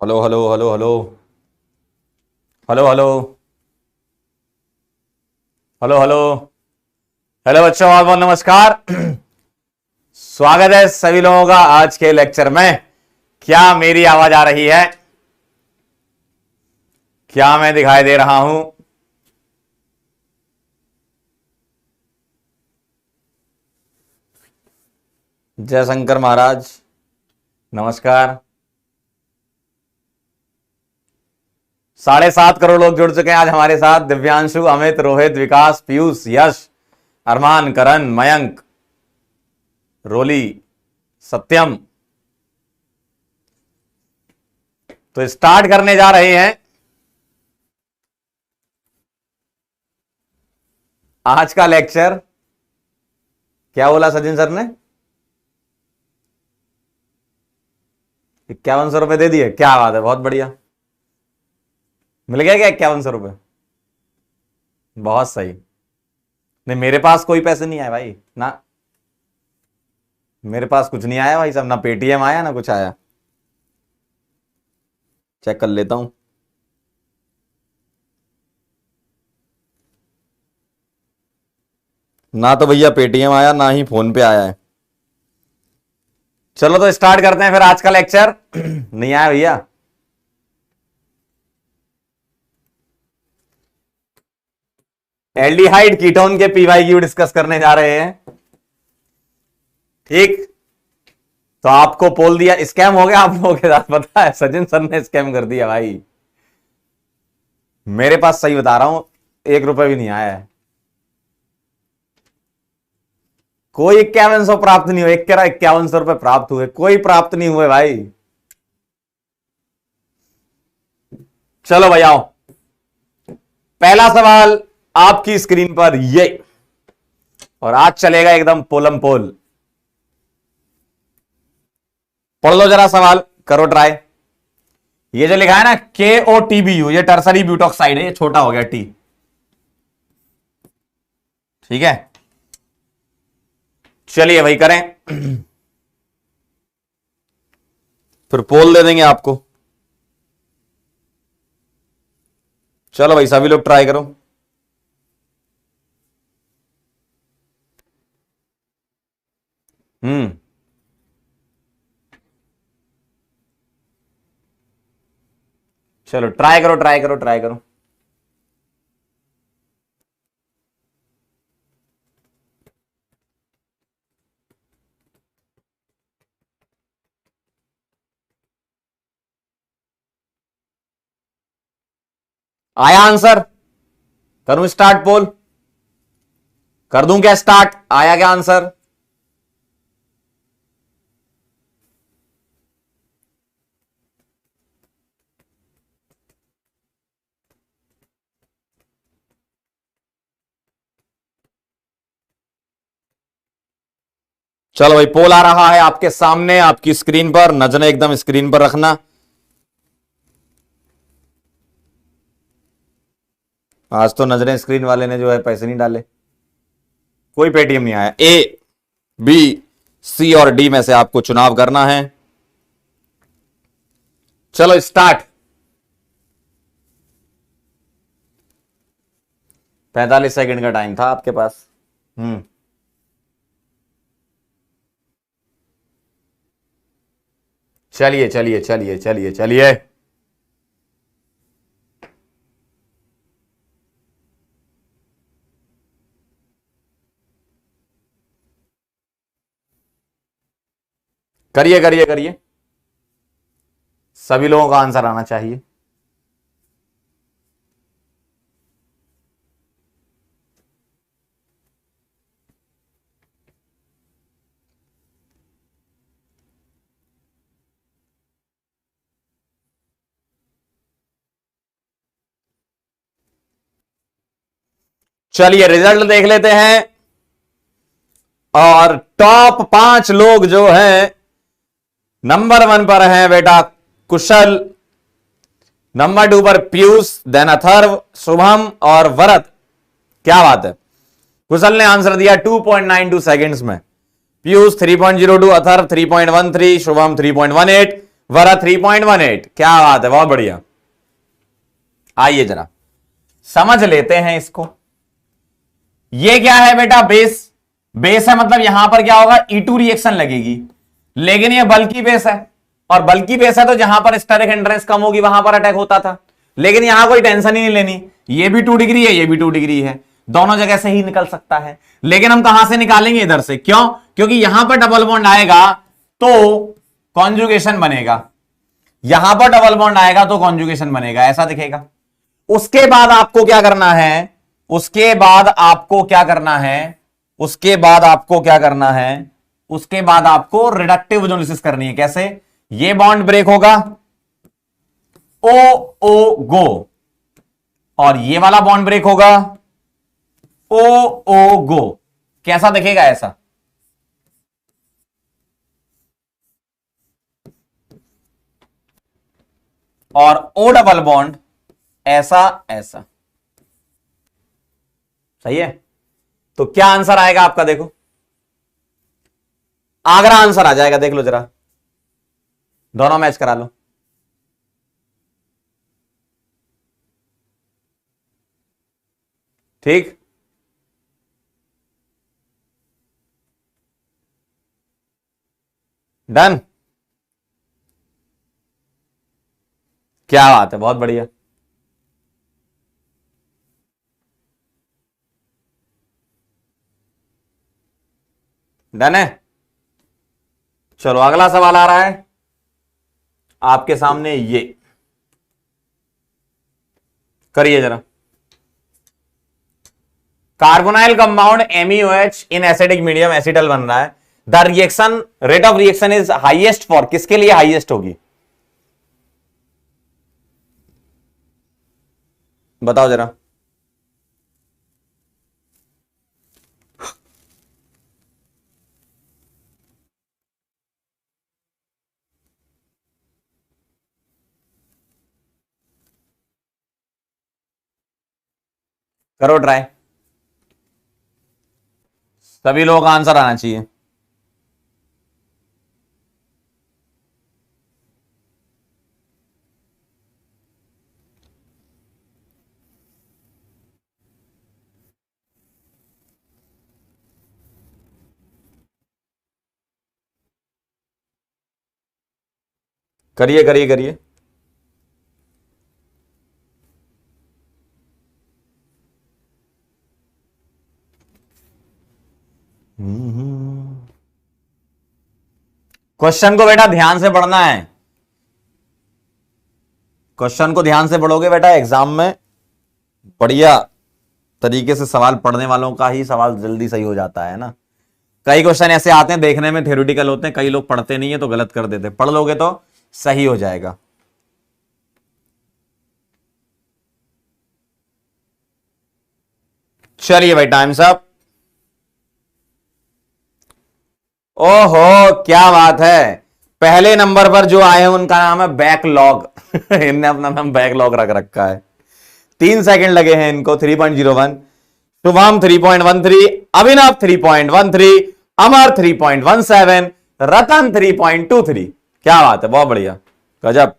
Hello hello hello hello hello hello hello hello hello बच्चों, बहुत बहुत नमस्कार। स्वागत है सभी लोगों का आज के लेक्चर में। क्या मेरी आवाज आ रही है? क्या मैं दिखाई दे रहा हूं? जय शंकर महाराज, नमस्कार। 7.5 करोड़ लोग जुड़ चुके हैं आज हमारे साथ। दिव्यांशु, अमित, रोहित, विकास, पीयूष, यश, अरमान, करण, मयंक, रोली, सत्यम। तो स्टार्ट करने जा रहे हैं आज का लेक्चर। क्या बोला सचिन सर ने? 5100 रुपए दे दिए, क्या बात है, बहुत बढ़िया। मिल गया क्या 5100 रुपए? बहुत सही। नहीं, मेरे पास कोई पैसे नहीं आए भाई ना, मेरे पास कुछ नहीं आया भाई साहब, ना पेटीएम आया ना कुछ आया। चेक कर लेता हूं। ना तो भैया पेटीएम आया, ना ही फोन पे आया है। चलो तो स्टार्ट करते हैं फिर आज का लेक्चर। नहीं आया भैया? एल्डिहाइड कीटोन के पीवाईक्यू डिस्कस करने जा रहे हैं। ठीक, तो आपको पोल दिया, स्कैम हो गया आप लोगों के साथ, पता है सचिन सर ने स्कैम कर दिया भाई। मेरे पास सही बता रहा हूं 1 रुपए भी नहीं आया है। कोई 5100 प्राप्त नहीं हुए। एक कह रहा 5100 रुपए प्राप्त हुए, कोई प्राप्त नहीं हुए भाई। चलो भाई आओ, पहला सवाल आपकी स्क्रीन पर ये, और आज चलेगा एकदम पोलम पोल। पढ़ लो जरा सवाल, करो ट्राई। ये जो लिखा है ना KOTBU, ये टर्सरी ब्यूटॉक्साइड है, ये छोटा हो गया टी। ठीक है, चलिए भाई करें। फिर पोल दे देंगे आपको। चलो भाई सभी लोग ट्राई करो। चलो ट्राई करो ट्राई करो ट्राई करो। आया आंसर? करूं स्टार्ट पोल? कर दूं क्या स्टार्ट? आया क्या आंसर? चलो भाई पोल आ रहा है आपके सामने, आपकी स्क्रीन पर। नजरें एकदम स्क्रीन पर रखना। आज तो नजरें स्क्रीन वाले ने जो है पैसे नहीं डाले। कोई पेटीएम नहीं आया। A, B, C और D में से आपको चुनाव करना है। चलो स्टार्ट। 45 सेकंड का टाइम था आपके पास। चलिए चलिए चलिए चलिए चलिए। करिए करिए करिए, सभी लोगों का आंसर आना चाहिए। चलिए रिजल्ट देख लेते हैं। और टॉप 5 लोग जो हैं, नंबर 1 पर हैं बेटा कुशल, नंबर 2 पर पीयूष, देन अथर्व, शुभम और वरत। क्या बात है, कुशल ने आंसर दिया 2.92 सेकंड्स में, पीयूष 3.02, अथर्व 3.13, शुभम 3.18, वरद 3.18। क्या बात है, बहुत बढ़िया। आइए जरा समझ लेते हैं इसको। ये क्या है बेटा, बेस। बेस है मतलब यहां पर क्या होगा, E2 रिएक्शन लगेगी, लेकिन ये बल्कि बेस है, और बल्कि बेस है तो जहां पर स्टेरिक हिंड्रेंस कम होगी वहां पर अटैक होता था। लेकिन यहां कोई टेंशन ही नहीं लेनी, ये भी 2 डिग्री है, ये भी 2 डिग्री है, दोनों जगह से ही निकल सकता है। लेकिन हम कहां से निकालेंगे, इधर से। क्यों? क्योंकि यहां पर डबल बॉन्ड आएगा तो कॉन्जुगेशन बनेगा, यहां पर डबल बॉन्ड आएगा तो कॉन्जुगेशन बनेगा, ऐसा दिखेगा। उसके बाद आपको क्या करना है, उसके बाद आपको क्या करना है, उसके बाद आपको क्या करना है, उसके बाद आपको रिडक्टिव एनालिसिस करनी है। कैसे? ये बॉन्ड ब्रेक होगा, ओ ओ गो, और ये वाला बॉन्ड ब्रेक होगा, ओ ओ गो। कैसा दिखेगा? ऐसा। और ओ डबल बॉन्ड ऐसा ऐसा। सही है? तो क्या आंसर आएगा आपका? देखो, आगरा आंसर आ जाएगा, देख लो जरा, दोनों मैच करा लो। ठीक, डन। क्या बात है, बहुत बढ़िया। डन है। चलो अगला सवाल आ रहा है आपके सामने, ये करिए जरा। Carbonyl compound MeOH in acidic medium acetal बन रहा है। The reaction rate of reaction is highest for, किसके लिए हाईएस्ट होगी? बताओ जरा। करो ट्राई, सभी लोगों का आंसर आना चाहिए। करिए करिए करिए। क्वेश्चन को बेटा ध्यान से पढ़ना है, क्वेश्चन को ध्यान से पढ़ोगे बेटा एग्जाम में बढ़िया तरीके से सवाल पढ़ने वालों का ही सवाल जल्दी सही हो जाता है ना। कई क्वेश्चन ऐसे आते हैं देखने में थ्योरेटिकल होते हैं, कई लोग पढ़ते नहीं है तो गलत कर देते, पढ़ लोगे तो सही हो जाएगा। चलिए भाई, टाइम्स अप। ओहो क्या बात है, पहले नंबर पर जो आए हैं उनका नाम है बैकलॉग। इनने अपना नाम बैकलॉग रख रखा है। 3 सेकंड लगे हैं इनको। 3.01, शुभम 3.13, अभिनव 3.13, अमर 3.17, रतन 3.23। क्या बात है, बहुत बढ़िया, गजब।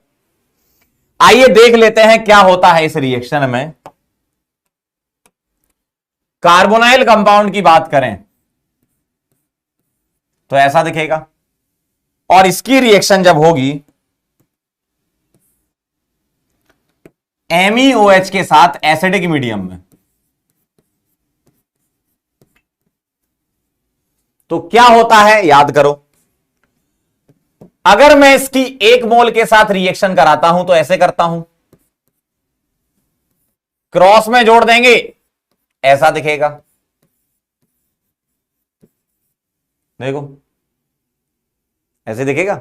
आइए देख लेते हैं क्या होता है इस रिएक्शन में। कार्बोनाइल कंपाउंड की बात करें तो ऐसा दिखेगा, और इसकी रिएक्शन जब होगी MeOH के साथ एसिडिक मीडियम में, तो क्या होता है याद करो। अगर मैं इसकी 1 मोल के साथ रिएक्शन कराता हूं तो ऐसे करता हूं, क्रॉस में जोड़ देंगे, ऐसा दिखेगा। देखो ऐसे दिखेगा।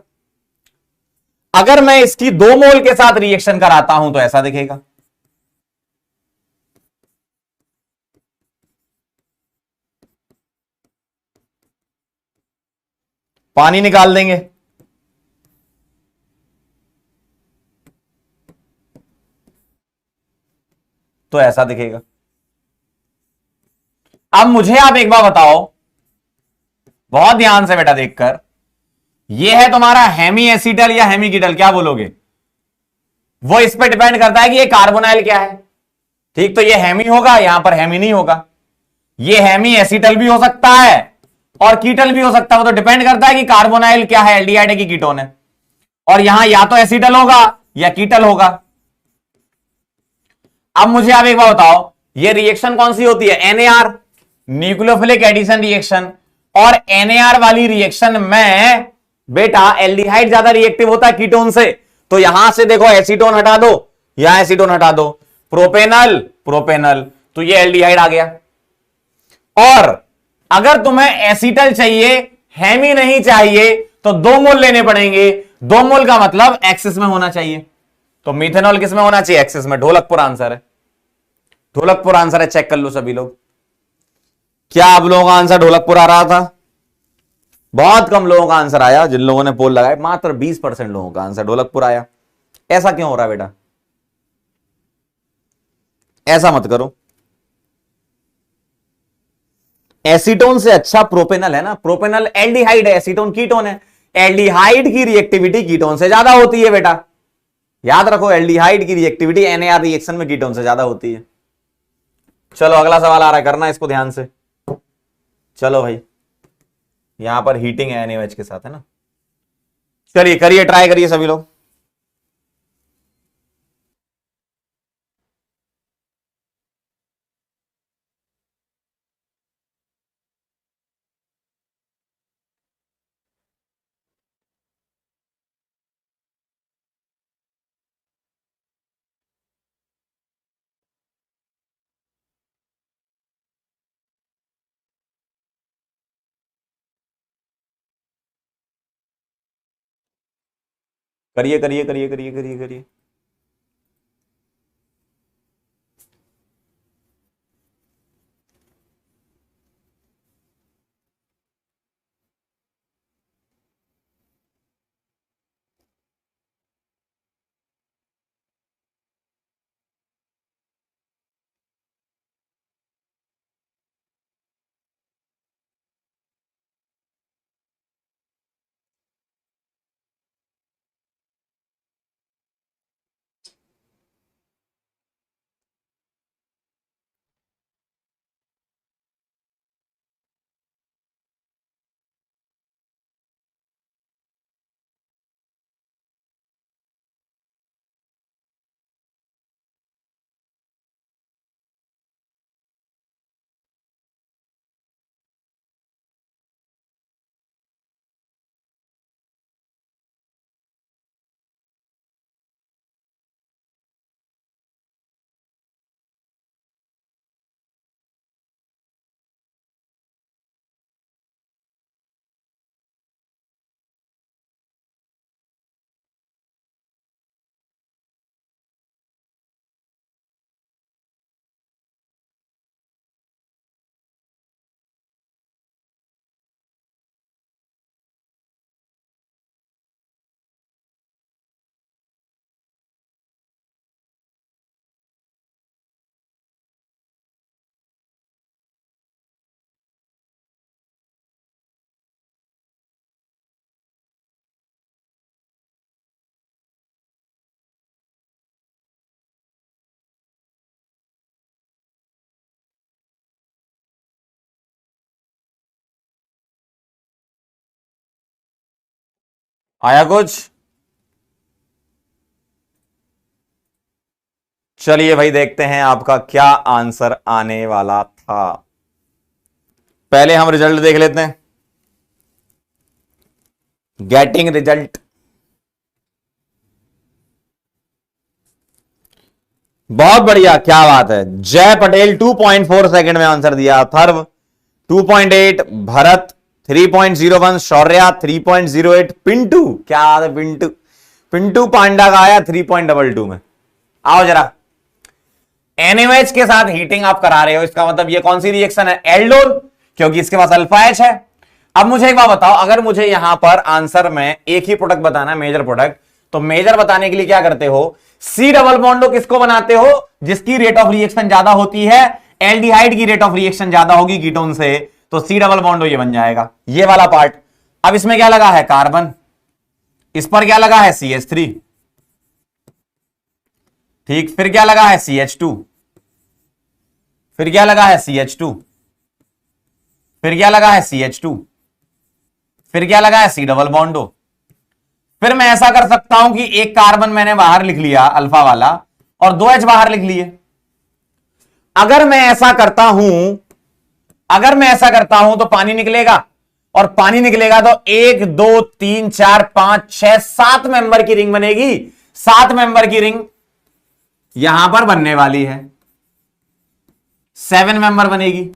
अगर मैं इसकी 2 मोल के साथ रिएक्शन कराता हूं तो ऐसा दिखेगा। पानी निकाल देंगे, तो ऐसा दिखेगा। अब मुझे आप एक बार बताओ, बहुत ध्यान से बेटा देखकर, ये है तुम्हारा हेमी एसीटल या हेमी कीटल, क्या बोलोगे? वो इस पर डिपेंड करता है कि ये कार्बोनाइल क्या है। ठीक, तो ये हेमी होगा, यहां पर हेमी नहीं होगा। ये हेमी एसीटल भी हो सकता है और कीटल भी हो सकता है, वो तो डिपेंड करता है कि कार्बोनाइल क्या है, एल्डिहाइड है कि कीटोन है। और यहां या तो एसीटल होगा या कीटल होगा। अब मुझे आप एक बार बताओ, ये रिएक्शन कौन सी होती है? NAR, nucleophilic addition reaction. और NAR वाली रिएक्शन में बेटा एल्डिहाइड ज्यादा रिएक्टिव होता है कीटोन से, तो यहां से देखो एसीटोन हटा दो, यहां एसीटोन हटा दो, प्रोपेनल प्रोपेनल, तो ये एल्डिहाइड आ गया। और अगर तुम्हें एसीटल चाहिए, हेमी नहीं चाहिए, तो 2 मोल लेने पड़ेंगे। 2 मोल का मतलब एक्सिस में होना चाहिए, तो मिथेनॉल किस में होना चाहिए? एक्सिस में। ढोलकपुर आंसर है, ढोलकपुर आंसर है, चेक कर लो सभी लोग। क्या आप लोगों का आंसर ढोलकपुर आ रहा था? बहुत कम लोगों का आंसर आया, जिन लोगों ने पोल लगाया मात्र 20% लोगों का आंसर ढोलकपुर आया। ऐसा क्यों हो रहा है बेटा? ऐसा मत करो। एसीटोन से अच्छा प्रोपेनल है ना, प्रोपेनल एल्डिहाइड है, एसीटोन कीटोन है। एल्डिहाइड की रिएक्टिविटी कीटोन से ज्यादा होती है बेटा, याद रखो, एल्डिहाइड की रिएक्टिविटी NAR रिएक्शन में कीटोन से ज्यादा होती है। चलो अगला सवाल आ रहा है, करना इसको ध्यान से। चलो भाई, यहां पर हीटिंग है NaOH के साथ, है ना। चलिए करिए, ट्राई करिए सभी लोग। करिए करिए करिए करिए करिए करिए। आया कुछ? चलिए भाई देखते हैं आपका क्या आंसर आने वाला था। पहले हम रिजल्ट देख लेते हैं। गेटिंग रिजल्ट, बहुत बढ़िया, क्या बात है। जय पटेल 2.4 सेकंड में आंसर दिया। अथर्व 2.8, भरत 3.01, शौर्या 3.08, पिंटू, क्या बात है पिंटू, पिंटू पांडा का आया 3.22 में। आओ जरा, NaOH के साथ हीटिंग आप करा रहे हो, इसका मतलब ये कौन सी रिएक्शन है? एल्डोल, क्योंकि इसके पास अल्फा H है। अब मुझे एक बात बताओ, अगर मुझे यहां पर आंसर में एक ही प्रोडक्ट बताना है, मेजर प्रोडक्ट, तो मेजर बताने के लिए क्या करते हो? C डबल बॉन्डो किसको बनाते हो? जिसकी रेट ऑफ रिएक्शन ज्यादा होती है। एल्डिहाइड की रेट ऑफ रिएक्शन ज्यादा होगी कीटोन से, तो C डबल बॉन्डो ये बन जाएगा, ये वाला पार्ट। अब इसमें क्या लगा है? कार्बन, इस पर क्या लगा है CH3, ठीक, फिर क्या लगा है CH2, फिर क्या लगा है CH2, फिर क्या लगा है CH2, फिर क्या लगा है C डबल बॉन्डो। फिर मैं ऐसा कर सकता हूं कि एक कार्बन मैंने बाहर लिख लिया अल्फा वाला और 2H बाहर लिख लिए। अगर मैं ऐसा करता हूं, अगर मैं ऐसा करता हूं तो पानी निकलेगा, और पानी निकलेगा तो 1 2 3 4 5 6 7 मेंबर की रिंग बनेगी। 7 मेंबर की रिंग यहां पर बनने वाली है, 7 मेंबर बनेगी।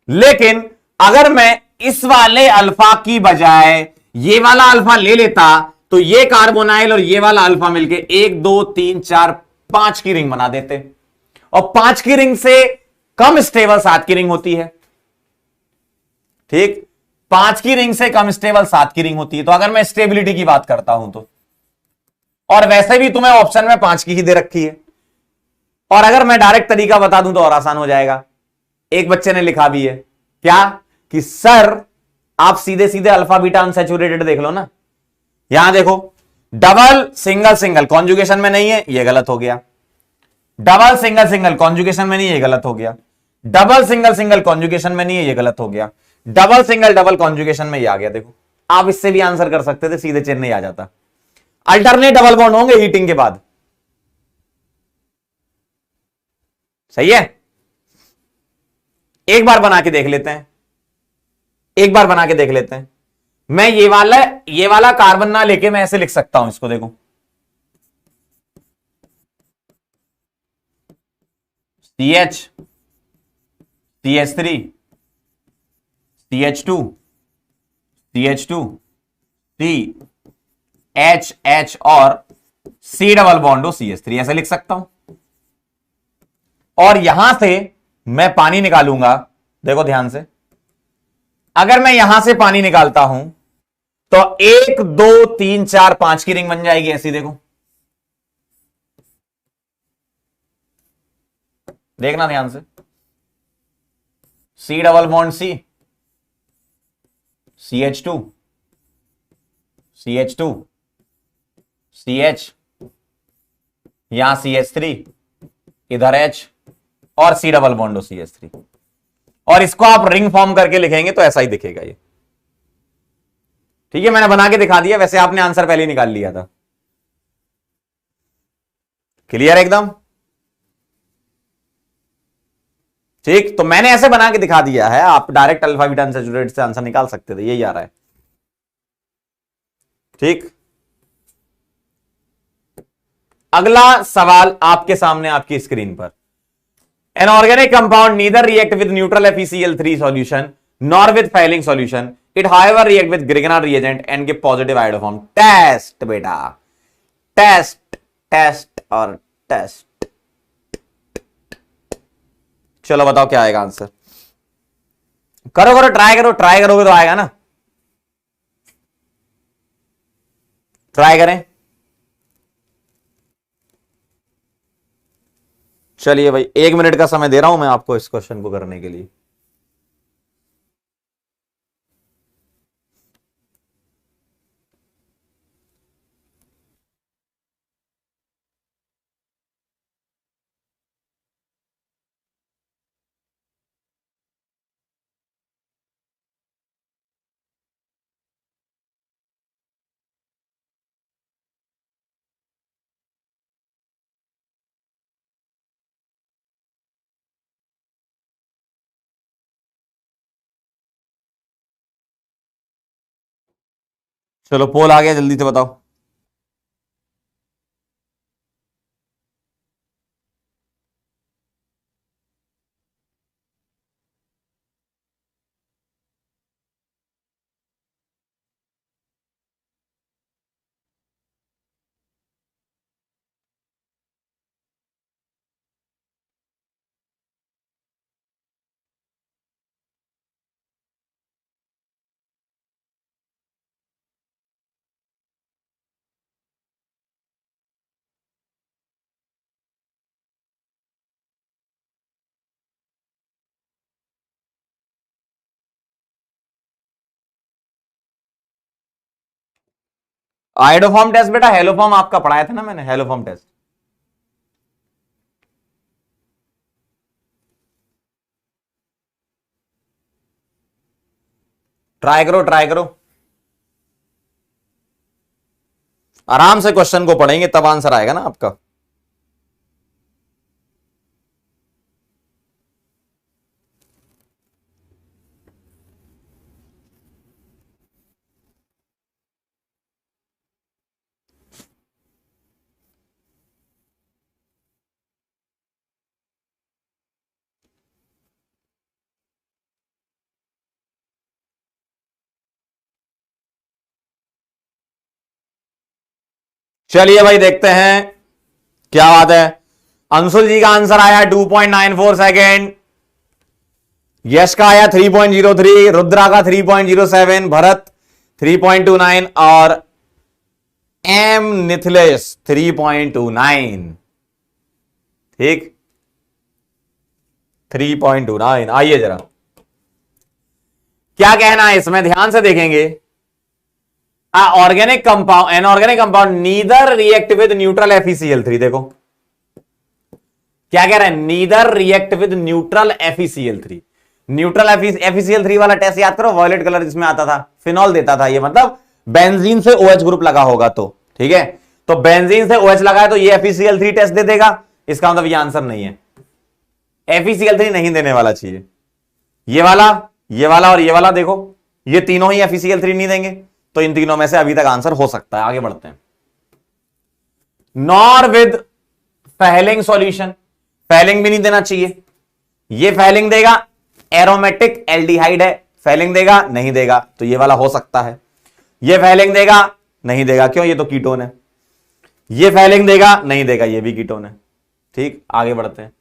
लेकिन अगर मैं इस वाले अल्फा की बजाय ये वाला अल्फा ले लेता तो ये कार्बोनाइल और ये वाला अल्फा मिलके 1 2 3 4 5 की रिंग बना देते, और 5 की रिंग से कम स्टेबल 7 की रिंग होती है, ठीक, 5 की रिंग से कम स्टेबल 7 की रिंग होती है। तो अगर मैं स्टेबिलिटी की बात करता हूं तो, और वैसे भी तुम्हें ऑप्शन में 5 की ही दे रखी है, और अगर मैं डायरेक्ट तरीका बता दूं तो और आसान हो जाएगा। एक बच्चे ने लिखा भी है क्या कि सर आप सीधे सीधे अल्फा बीटा अनसैचुरेटेड देख लो ना, यहां देखो डबल सिंगल सिंगल कॉन्जुगेशन में नहीं है, यह गलत हो गया। डबल सिंगल सिंगल कॉन्जुगेशन में नहीं है, यह गलत हो गया। डबल सिंगल सिंगल कॉन्जुगेशन में नहीं है, यह गलत हो गया। डबल सिंगल डबल कॉन्जुगेशन में ये आ गया। देखो आप इससे भी आंसर कर सकते थे, सीधे चेन नहीं आ जाता। अल्टरनेट डबल बॉन्ड होंगे हीटिंग के बाद, सही है। एक बार बना के देख लेते हैं, एक बार बना के देख लेते हैं। मैं ये वाला कार्बन ना लेके मैं ऐसे लिख सकता हूं इसको, देखो CH CH3 CH2 CH2 C H और C डबल बॉन्डो CH3 ऐसे लिख सकता हूं। और यहां से मैं पानी निकालूंगा, देखो ध्यान से, अगर मैं यहां से पानी निकालता हूं तो 1 2 3 4 5 की रिंग बन जाएगी ऐसी, देखो देखना ध्यान से, C double bond C CH2 CH2 CH, यहां CH3, इधर H और C डबल बॉन्डो CH3, और इसको आप रिंग फॉर्म करके लिखेंगे तो ऐसा ही दिखेगा ये, ठीक है। मैंने बना के दिखा दिया, वैसे आपने आंसर पहले ही निकाल लिया था। क्लियर एकदम, ठीक। तो मैंने ऐसे बना के दिखा दिया है, आप डायरेक्ट अल्फा बीटा अनसैचुरेटेड से आंसर निकाल सकते थे, यही आ रहा है, ठीक। अगला सवाल आपके सामने आपकी स्क्रीन पर, an organic compound neither react with neutral FeCl3 solution nor with Fehling solution, it however react with Grignard reagent and give positive iodoform. Test बेटा, टेस्ट टेस्ट और टेस्ट। चलो बताओ क्या आएगा आंसर, करो करो, ट्राई करो, ट्राई करोगे तो आएगा ना, ट्राई करें। चलिए भाई 1 मिनट का समय दे रहा हूं मैं आपको इस क्वेश्चन को करने के लिए। चलो पोल आ गया, जल्दी से बताओ। आइडोफॉर्म टेस्ट बेटा, हेलोफॉर्म आपका पढ़ाया था ना मैंने, हेलोफॉर्म टेस्ट। ट्राई करो, ट्राई करो, आराम से क्वेश्चन को पढ़ेंगे तब आंसर आएगा ना आपका। चलिए भाई देखते हैं क्या बात है। अंशुल जी का आंसर आया 2.94 सेकेंड, यश का आया 3.03, रुद्रा का 3.07, भरत 3.29 और एम निथिलेश 3.29। ठीक, 3.29। आइए जरा क्या कहना है इसमें, ध्यान से देखेंगे। Organic compound, inorganic compound neither react with neutral FeCl3। देखो क्या कह रहा है, neither react with neutral FeCl3। Neutral FeCl3 वाला टेस्ट याद करो, वॉयलेट कलर जिसमें आता था, फिनॉल देता था ये, मतलब बेंजीन से OH ग्रुप लगा होगा तो। ठीक है, तो बेंजीन से OH लगा है तो ये FeCl3 टेस्ट दे देगा, इसका मतलब ये आंसर नहीं है। FeCl3 नहीं देने वाला चाहिए, ये वाला, ये वाला और ये वाला, देखो ये तीनों ही FeCl3 नहीं देंगे, तो इन तीनों में से अभी तक आंसर हो सकता है। आगे बढ़ते हैं। Nor with Fehling solution, Fehling भी नहीं देना चाहिए, ये फेलिंग देगा, एरोमेटिक एल्डिहाइड है, फेलिंग देगा नहीं देगा, तो ये वाला हो सकता है। ये फेलिंग देगा नहीं देगा, क्यों, ये तो कीटोन है। ये फेलिंग देगा नहीं देगा, ये भी कीटोन है। ठीक, आगे बढ़ते हैं।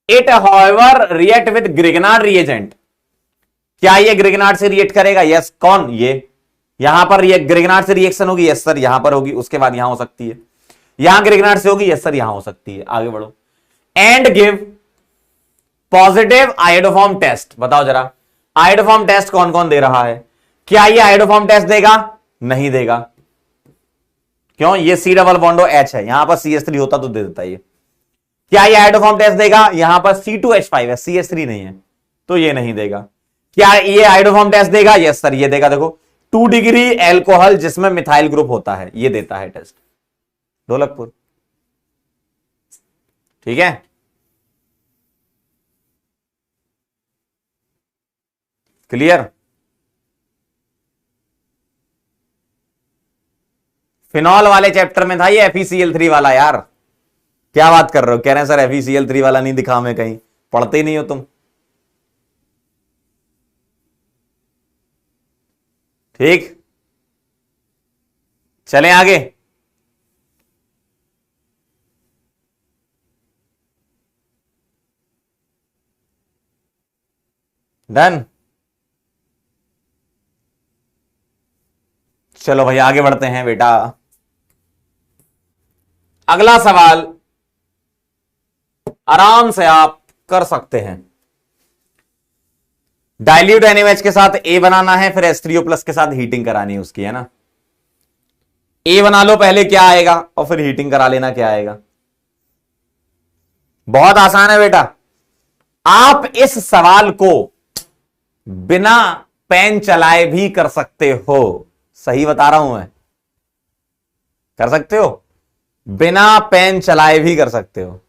It however react with Grignard reagent, क्या ये ग्रिगनार्ड से रिएक्ट करेगा, यस। कौन, ये यहां पर ग्रिगनार्ड से रिएक्शन होगी, यस सर, यहां पर होगी, उसके बाद यहां हो सकती है, यहां ग्रिगनार्ड से होगी, यस सर, यहां हो सकती है। आगे बढ़ो। And give positive iodoform test, बताओ जरा आयोडोफॉर्म टेस्ट कौन कौन दे रहा है। क्या ये आयोडोफॉर्म टेस्ट देगा, नहीं देगा, क्यों, ये C डबल बॉन्डो H है, यहां पर CH3 होता तो दे देता ये। क्या ये आयोडोफॉर्म टेस्ट देगा, यहां पर C2H5 है, CH3 नहीं है, तो ये नहीं देगा। क्या ये आयोडोफॉर्म टेस्ट देगा, यस सर, ये देगा। देखो 2 डिग्री एल्कोहल जिसमें मिथाइल ग्रुप होता है, ये देता है टेस्ट, ढोलकपुर। ठीक है, क्लियर। फिनॉल वाले चैप्टर में था ये FeCl3 वाला यार, क्या बात कर रहे हो, कह रहे हैं सर FeCl3 वाला नहीं दिखा हमें कहीं, पढ़ते ही नहीं हो तुम। ठीक, चलें आगे। डन, चलो भाई आगे बढ़ते हैं बेटा। अगला सवाल आराम से आप कर सकते हैं। डाइल्यूट NaOH के साथ A बनाना है, फिर H3O प्लस के साथ हीटिंग करानी है उसकी, है ना। A बना लो पहले, क्या आएगा, और फिर हीटिंग करा लेना, क्या आएगा। बहुत आसान है बेटा, आप इस सवाल को बिना पेन चलाए भी कर सकते हो, सही बता रहा हूं मैं, कर सकते हो, बिना पेन चलाए भी कर सकते हो।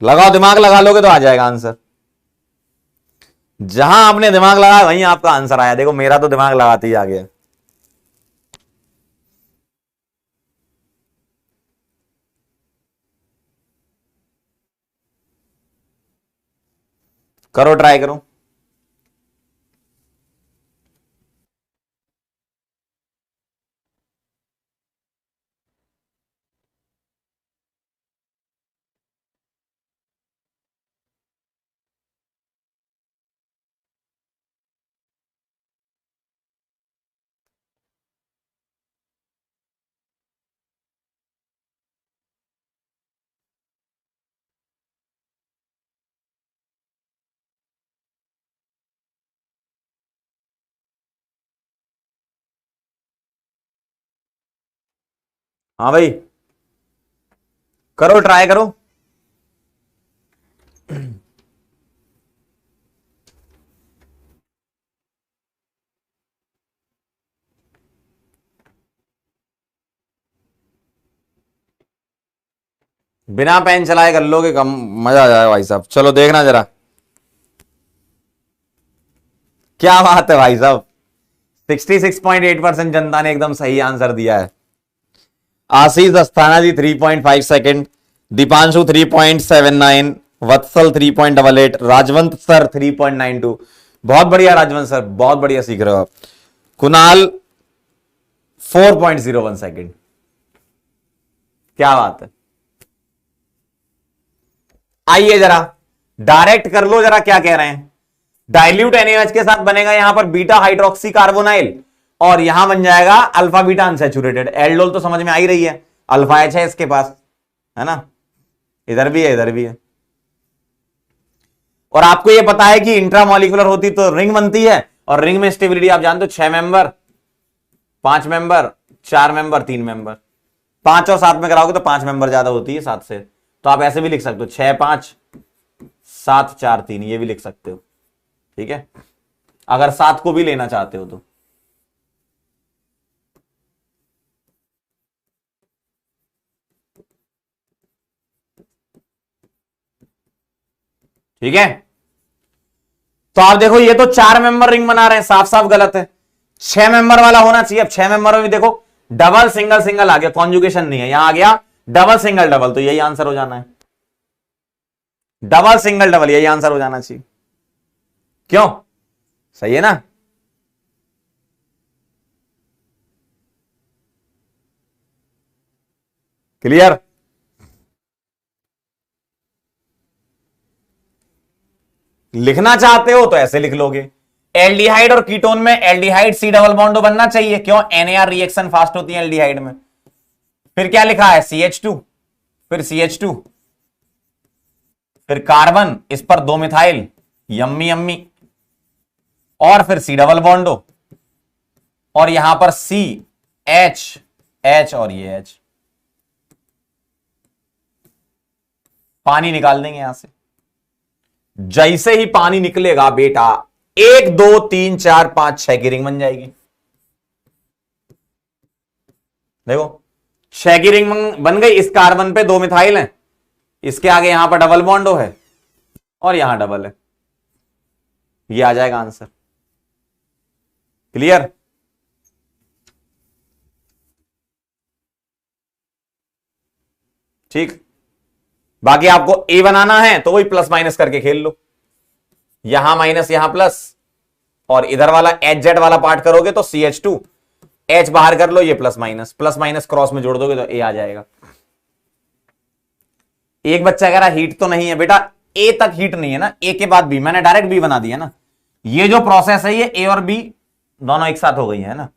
लगाओ दिमाग, लगा लोगे तो आ जाएगा आंसर। जहां आपने दिमाग लगाया वहीं आपका आंसर आया, देखो मेरा तो दिमाग लगाते ही आ गया। करो, ट्राई करो। हाँ भाई, करो ट्राई करो। बिना पेन चलाए कर लोगे, कम मजा आ जाएगा भाई साहब। चलो देखना जरा, क्या बात है भाई साहब। 66.8% जनता ने एकदम सही आंसर दिया है। आशीष अस्थाना जी 3.5 सेकंड, दीपांशु 3.79, वत्सल 3.88, राजवंत सर 3.92। बहुत बढ़िया राजवंत सर, बहुत बढ़िया सीख रहे हो आप। कुणाल 4.01 सेकंड। क्या बात है। आइए जरा डायरेक्ट कर लो जरा, क्या कह रहे हैं। डाइल्यूट NaOH के साथ बनेगा यहां पर बीटा हाइड्रोक्सी कार्बोनाइल, और यहां बन जाएगा अल्फा बीटा अनसेचुरेटेड। एल्डोल तो समझ में आ ही रही है, अल्फा H है इसके पास, है ना। इधर भी है, इधर भी है। और आपको यह पता है कि इंट्रामोलिकुलर होती तो रिंग बनती है, और रिंग में स्टेबिलिटी आप जानते हो 6 मेंबर, 5 मेंबर, 4 मेंबर, 3 मेंबर। 5 और 7 में कराओगे तो 5 मेंबर ज्यादा होती है 7 से। तो आप ऐसे भी लिख सकते हो 6, 5, 7, 4, 3, ये भी लिख सकते हो। ठीक है, अगर 7 को भी लेना चाहते हो तो। ठीक है, तो आप देखो ये तो 4 मेंबर रिंग बना रहे हैं, साफ साफ गलत है। 6 मेंबर वाला होना चाहिए। अब 6 मेंबर में भी देखो डबल सिंगल सिंगल आ गया, कॉन्जुगेशन नहीं है, यहां आ गया डबल सिंगल डबल, तो यही आंसर हो जाना है। डबल सिंगल डबल, यही आंसर हो जाना चाहिए। क्यों, सही है ना। क्लियर। लिखना चाहते हो तो ऐसे लिख लोगे। एल्डिहाइड और कीटोन में एल्डिहाइड सी डबल बॉन्ड बनना चाहिए, क्यों, NAR रिएक्शन फास्ट होती है एल्डिहाइड में। फिर क्या लिखा है, CH2, फिर CH2, फिर कार्बन, इस पर 2 मिथाइल, यम्मी यम्मी, और फिर सी डबल बॉन्डो, और यहां पर CH, और ये H। पानी निकाल देंगे यहां से। जैसे ही पानी निकलेगा बेटा, 1, 2, 3, 4, 5, 6 की रिंग बन जाएगी। देखो 6 की रिंग बन गई। इस कार्बन पे 2 मिथाइल है, इसके आगे यहां पर डबल बॉन्डो है, और यहां डबल है। ये आ जाएगा आंसर। क्लियर। ठीक, बाकी आपको ए बनाना है तो वही प्लस माइनस करके खेल लो, यहां माइनस यहां प्लस, और इधर वाला HZ वाला पार्ट करोगे तो CH2, H बाहर कर लो, ये प्लस माइनस क्रॉस में जोड़ दोगे तो ए आ जाएगा। एक बच्चा कह रहा हीट तो नहीं है बेटा, ए तक हीट नहीं है ना, ए के बाद बी, मैंने डायरेक्ट बी बना दिया ना। ये जो प्रोसेस है ये ए और बी दोनों एक साथ हो गई है ना।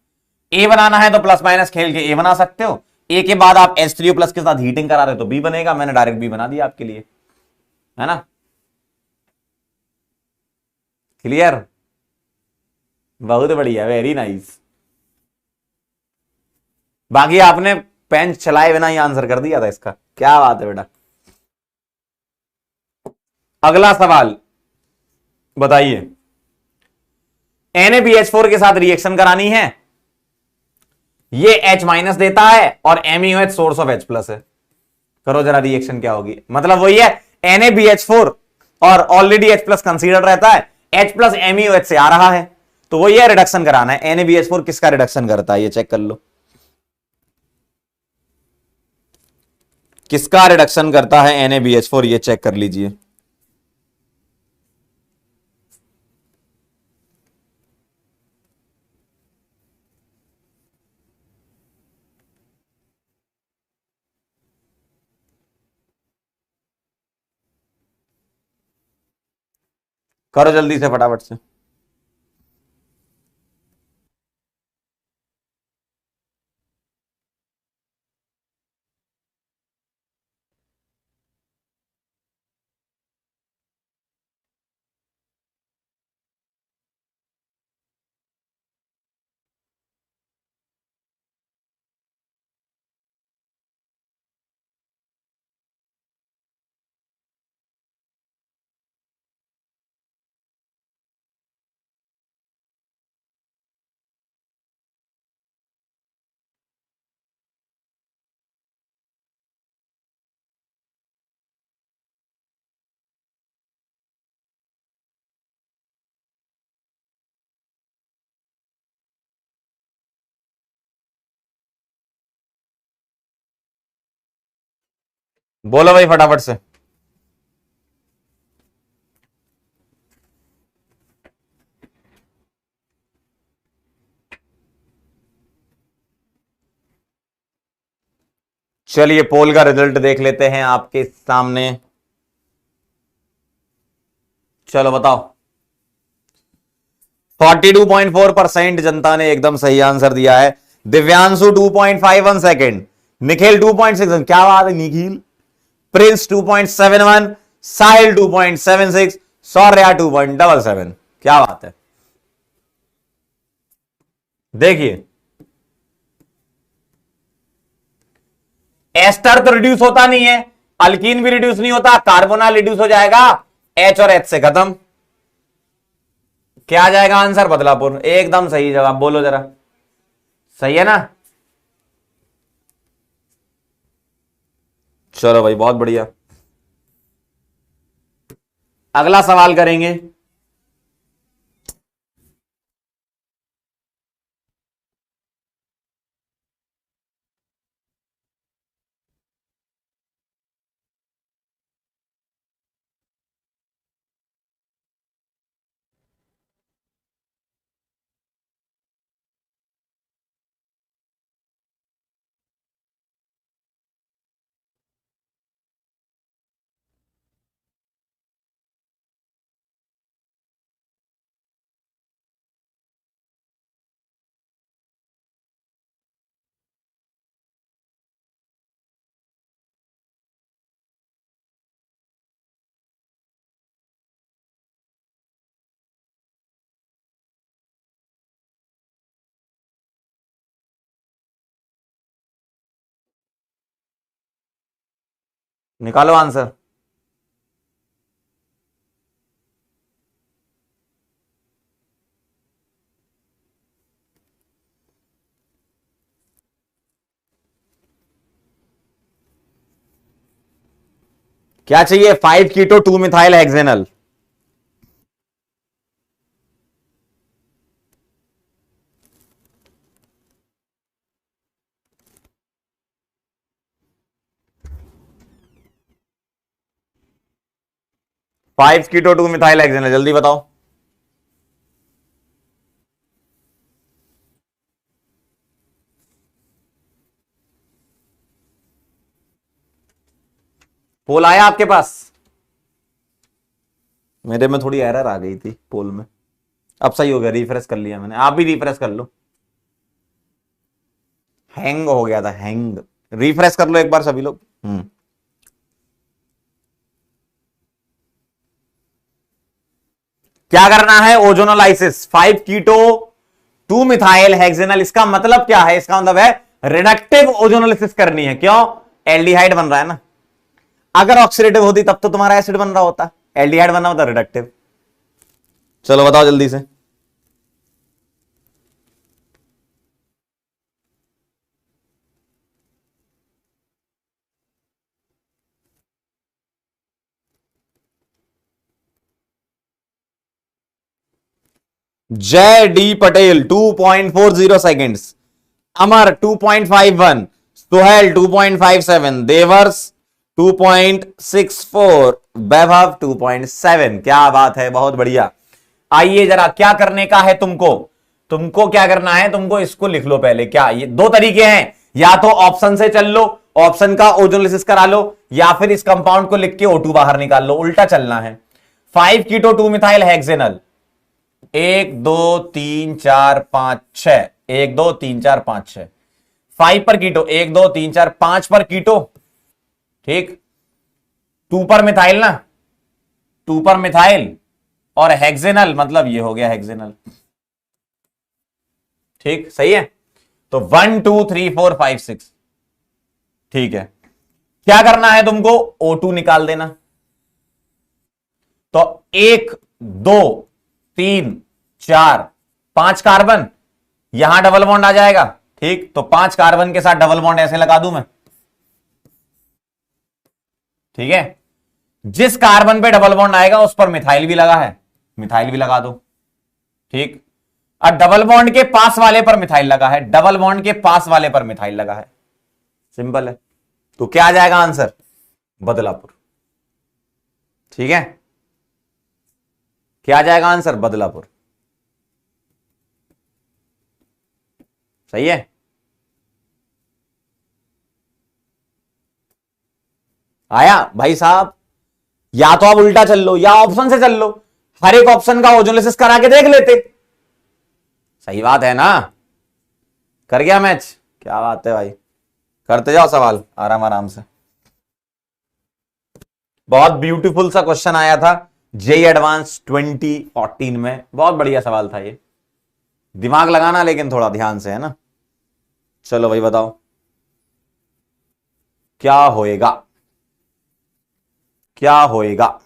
ए बनाना है तो प्लस माइनस खेल के ए बना सकते हो, ए के बाद आप H3O+ के साथ हीटिंग करा रहे हो तो बी बनेगा, मैंने डायरेक्ट बी बना दिया आपके लिए, है ना। क्लियर, बहुत बढ़िया, वेरी नाइस। बाकी आपने पेन चलाए बिना ही आंसर कर दिया था इसका, क्या बात है बेटा। अगला सवाल बताइए। NaBH4 के साथ रिएक्शन करानी है, ये H- देता है, और MeOH सोर्स ऑफ H+ है। करो जरा रिएक्शन क्या होगी, मतलब वही है NaBH4, और ऑलरेडी H+ कंसीडर रहता है, H+ MeOH से आ रहा है, तो वही है रिडक्शन कराना है। NaBH4 किसका रिडक्शन करता है ये चेक कर लो, किसका रिडक्शन करता है NaBH4, ये चेक कर लीजिए। करो जल्दी से फटाफट से। बोलो भाई फटाफट से। चलिए पोल का रिजल्ट देख लेते हैं आपके सामने। चलो बताओ। 42.4% जनता ने एकदम सही आंसर दिया है। दिव्यांशु 2.51 सेकेंड, निखिल 2.6, क्या बात है निखिल। प्रिंस 2.71, साहिल 2.76, सौर्या 2.77, क्या बात है। देखिए एस्टर तो रिड्यूस होता नहीं है, अल्कीन भी रिड्यूस नहीं होता, कार्बोनल रिड्यूस हो जाएगा एच और एच से खत्म। क्या आ जाएगा आंसर? बदलापुर। एकदम सही जवाब, बोलो जरा। सही है ना? चलो भाई बहुत बढ़िया। अगला सवाल करेंगे। निकालो आंसर। क्या चाहिए? 5 कीटो 2 मिथाइल हेक्सेनल। फाइव कीटो 2 मिथाइल हेक्सेनल, जल्दी बताओ। पोल आया आपके पास? मेरे में थोड़ी एरर आ गई थी पोल में, अब सही हो गया, रिफ्रेश कर लिया मैंने। आप भी रिफ्रेश कर लो, हैंग हो गया था, हैंग। रिफ्रेश कर लो एक बार सभी लोग। क्या करना है? ओजोनोलाइसिस 5 कीटो 2 मिथाइल हेक्सेनल। इसका मतलब क्या है? इसका मतलब है रिडक्टिव ओजोनोलाइसिस करनी है। क्यों? एल्डिहाइड बन रहा है ना। अगर ऑक्सीडेटिव होती तब तो तुम्हारा एसिड बन रहा होता, एल्डिहाइड बनना होता रिडक्टिव। चलो बताओ जल्दी से। जय डी पटेल 2.40 सेकेंड्स, अमर 2.51, सुहेल 2.57, देवर्स 2.64, वैभव 2.7। क्या बात है, बहुत बढ़िया। आइए जरा, क्या करने का है तुमको? तुमको क्या करना है? तुमको इसको लिख लो पहले। क्या ये दो तरीके हैं, या तो ऑप्शन से चल लो, ऑप्शन का ओजोनोलिसिस करा लो, या फिर इस कंपाउंड को लिख के O2 बाहर निकाल लो। उल्टा चलना है। 5 कीटो 2 मिथाइल हेक्सेनल, 1 2 3 4 5 6, 1 2 3 4 5 6, 5 पर कीटो, 1 2 3 4 5 पर कीटो, ठीक। 2 पर मिथाइल ना, 2 पर मिथाइल, और हेक्सेनल मतलब ये हो गया हेक्सेनल, ठीक सही है। तो 1 2 3 4 5 6, ठीक है। क्या करना है तुमको? O2 निकाल देना। तो 1 2 3 4 5 कार्बन, यहां डबल बॉन्ड आ जाएगा, ठीक। तो 5 कार्बन के साथ डबल बॉन्ड ऐसे लगा दूं मैं, ठीक है। जिस कार्बन पे डबल बॉन्ड आएगा उस पर मिथाइल भी लगा है, मिथाइल भी लगा दो, ठीक। और डबल बॉन्ड के पास वाले पर मिथाइल लगा है, डबल बॉन्ड के पास वाले पर मिथाइल लगा है, सिंपल है। तो क्या आ जाएगा आंसर? बदलापुर। ठीक है, क्या आ जाएगा आंसर? बदलापुर। सही है। आया भाई साहब, या तो आप उल्टा चल लो या ऑप्शन से चल लो, हर एक ऑप्शन का ओजोलिसिस करा के देख लेते। सही बात है ना? कर गया मैच? क्या बात है भाई, करते जाओ सवाल आराम आराम से। बहुत ब्यूटीफुल सा क्वेश्चन आया था जेई एडवांस 2014 में, बहुत बढ़िया सवाल था ये। दिमाग लगाना लेकिन थोड़ा ध्यान से, है ना। चलो भाई बताओ क्या होएगा, क्या होएगा।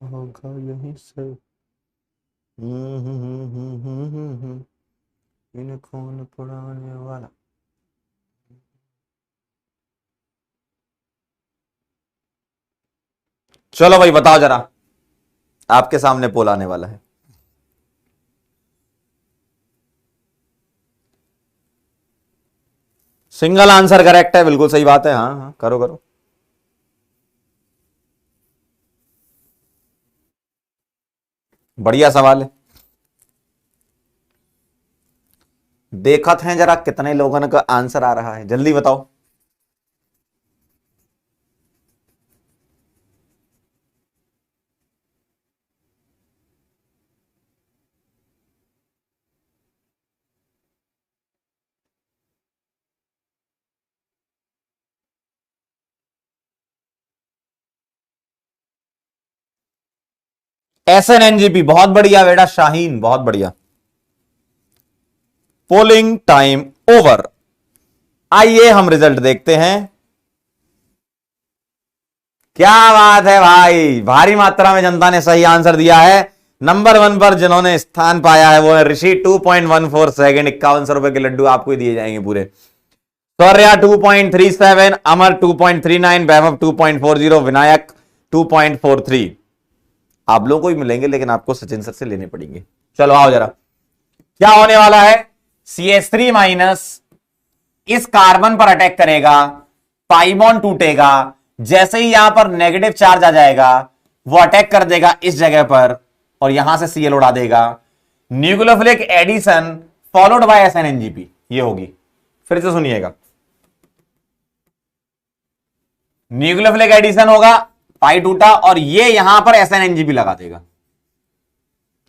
होगा यहीं से। इन खून पुराने वाला। चलो भाई बताओ जरा, आपके सामने पोल आने वाला है। सिंगल आंसर करेक्ट है, बिल्कुल सही बात है। हाँ हाँ, करो करो। बढ़िया सवाल है। देखत हैं जरा कितने लोगों का आंसर आ रहा है, जल्दी बताओ। SNNGP, बहुत बढ़िया बेटा शाहीन, बहुत बढ़िया। Polling time over. आइए हम रिजल्ट देखते हैं। क्या बात है भाई, भारी मात्रा में जनता ने सही आंसर दिया है। नंबर 1 पर जिन्होंने स्थान पाया है वो है ऋषि, 2.14 सेकेंड, 5100 रुपए के लड्डू आपको ही दिए जाएंगे पूरे। सौर्या 2.37, अमर 2.39, वैभव 2.40, विनायक 2.43। आप लोगों को ही मिलेंगे लेकिन आपको सचिन सर से लेने पड़ेंगे। चलो आओ जरा, क्या होने वाला है। CH3 माइनस इस कार्बन पर अटैक करेगा, पाई बॉन्ड टूटेगा, जैसे ही यहां पर नेगेटिव चार्ज आ जाएगा वो अटैक कर देगा इस जगह पर और यहां से Cl उड़ा देगा। Nucleophilic addition followed by SNNGP, ये होगी। फिर से सुनिएगा, न्यूक्लियोफिलिक एडिशन होगा, पाई टूटा और ये यहां पर SNNGP लगा देगा।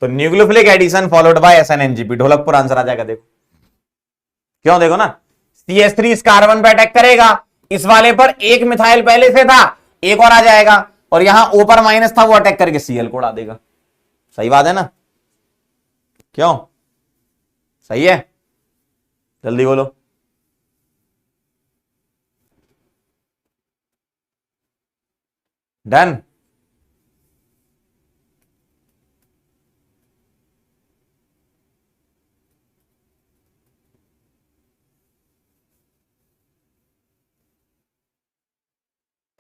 तो nucleophilic addition followed by SNNGP, Dholakpur answer आ जाएगा। देखो क्यों, देखो ना, CH3 इस कार्बन पर अटैक करेगा, इस वाले पर एक मिथाइल पहले से था, एक और आ जाएगा और यहां ऊपर माइनस था, वो अटैक करके Cl को उड़ा देगा। सही बात है ना? क्यों सही है? जल्दी बोलो। डन।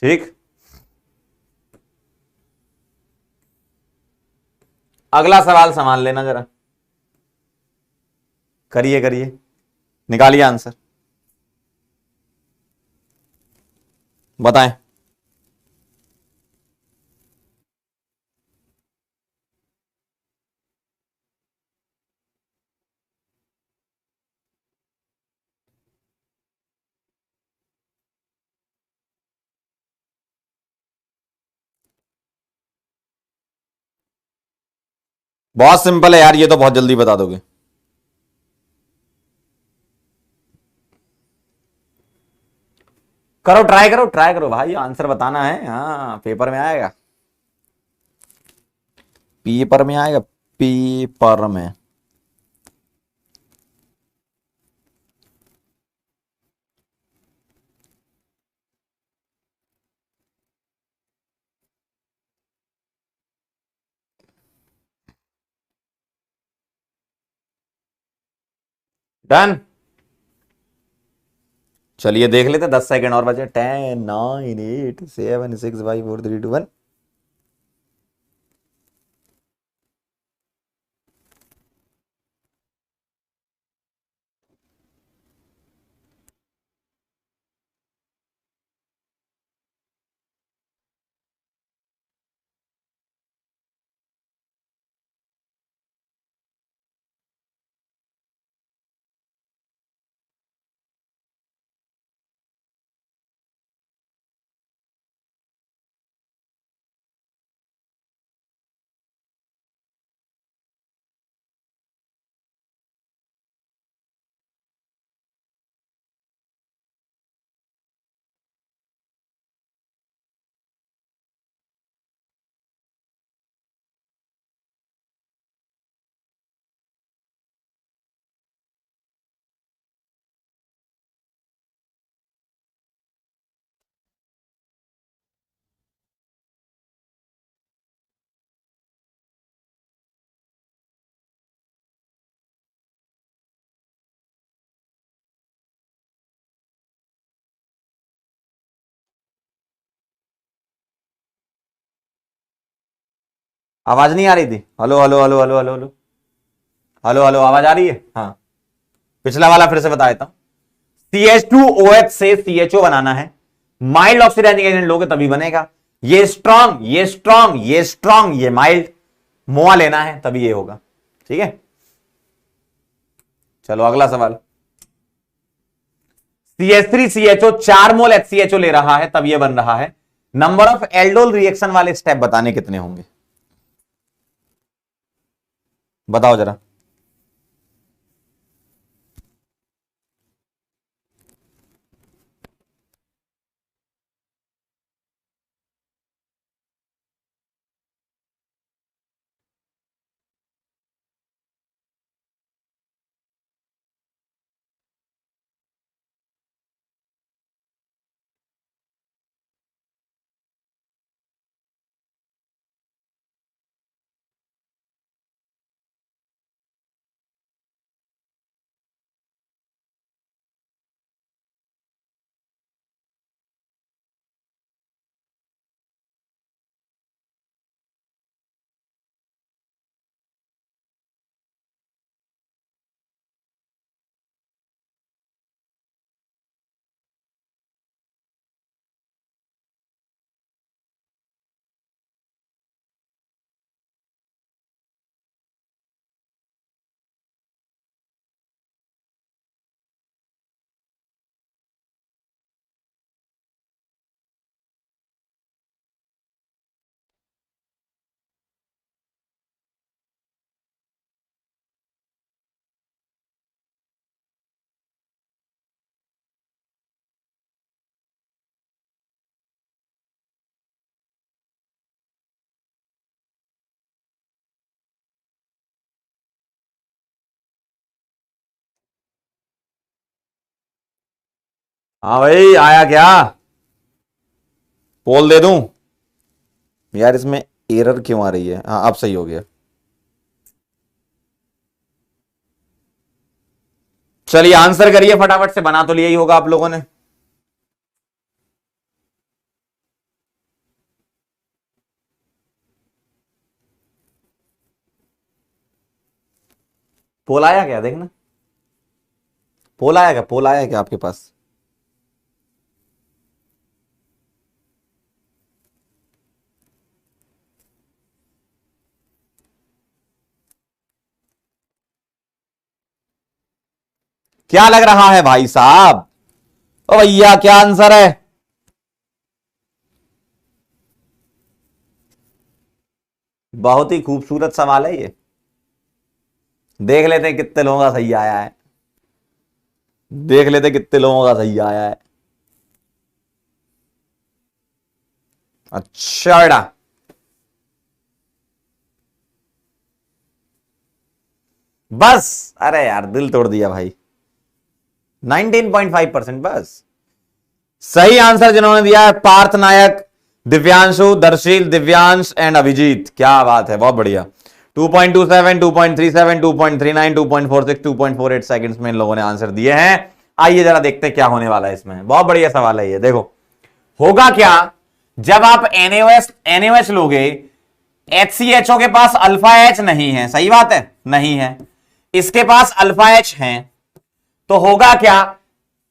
ठीक, अगला सवाल संभाल लेना जरा। करिए करिए, निकालिए आंसर, बताएं। बहुत सिंपल है यार, ये तो बहुत जल्दी बता दोगे। करो, ट्राई करो, ट्राई करो भाई, आंसर बताना है। हाँ, पेपर में आएगा, पेपर में आएगा, पेपर में। डन। चलिए देख लेते, 10 सेकंड और बचे। 10, 9, 8, 7, 6, 5, 4, 3, 2, 1। आवाज नहीं आ रही थी? Hello hello hello hello hello hello hello hello, आवाज आ रही है? हाँ, पिछला वाला फिर से बता देता हूं। CH2OH से CHO बनाना है, माइल्ड ऑक्सीडाइजिंग एजेंट लोगे तभी बनेगा। ये स्ट्रांग, ये स्ट्रांग, ये स्ट्रांग, ये माइल्ड, मोआ लेना है तभी ये होगा। ठीक है, चलो अगला सवाल। CH3CHO 4 मोल HCHO ले रहा है तब ये बन रहा है। नंबर ऑफ एल्डोल रिएक्शन वाले स्टेप बताने कितने होंगे? बताओ जरा। हाँ भाई, आया क्या? पोल दे दूं? यार इसमें एरर क्यों आ रही है? हाँ, अब सही हो गया। चलिए आंसर करिए फटाफट से, बना तो लिया ही होगा आप लोगों ने। पोल आया क्या? देखना, पोल आया क्या? पोल आया क्या आपके पास? क्या लग रहा है भाई साहब? ओ भैया, क्या आंसर है? बहुत ही खूबसूरत सवाल है ये। देख लेते हैं कितने लोगों का सही आया है, देख लेते कितने लोगों का सही आया है। अच्छा बेटा, बस अरे यार दिल तोड़ दिया भाई, 19.5% बस। सही आंसर जिन्होंने दिया है पार्थ नायक, दिव्यांशु, दर्शील, दिव्यांश एंड अभिजीत, क्या बात है, बहुत बढ़िया। 2.27, 2.37, 2.39, 2.46, 2.48 सेकंड्स में इन लोगों ने आंसर दिए हैं। आइए जरा देखते हैं क्या होने वाला है इसमें, बहुत बढ़िया सवाल है ये। देखो होगा क्या, जब आप NaOH लोगे, HCHO के पास अल्फा H नहीं है, सही बात है, नहीं है, इसके पास अल्फा H है, तो होगा क्या,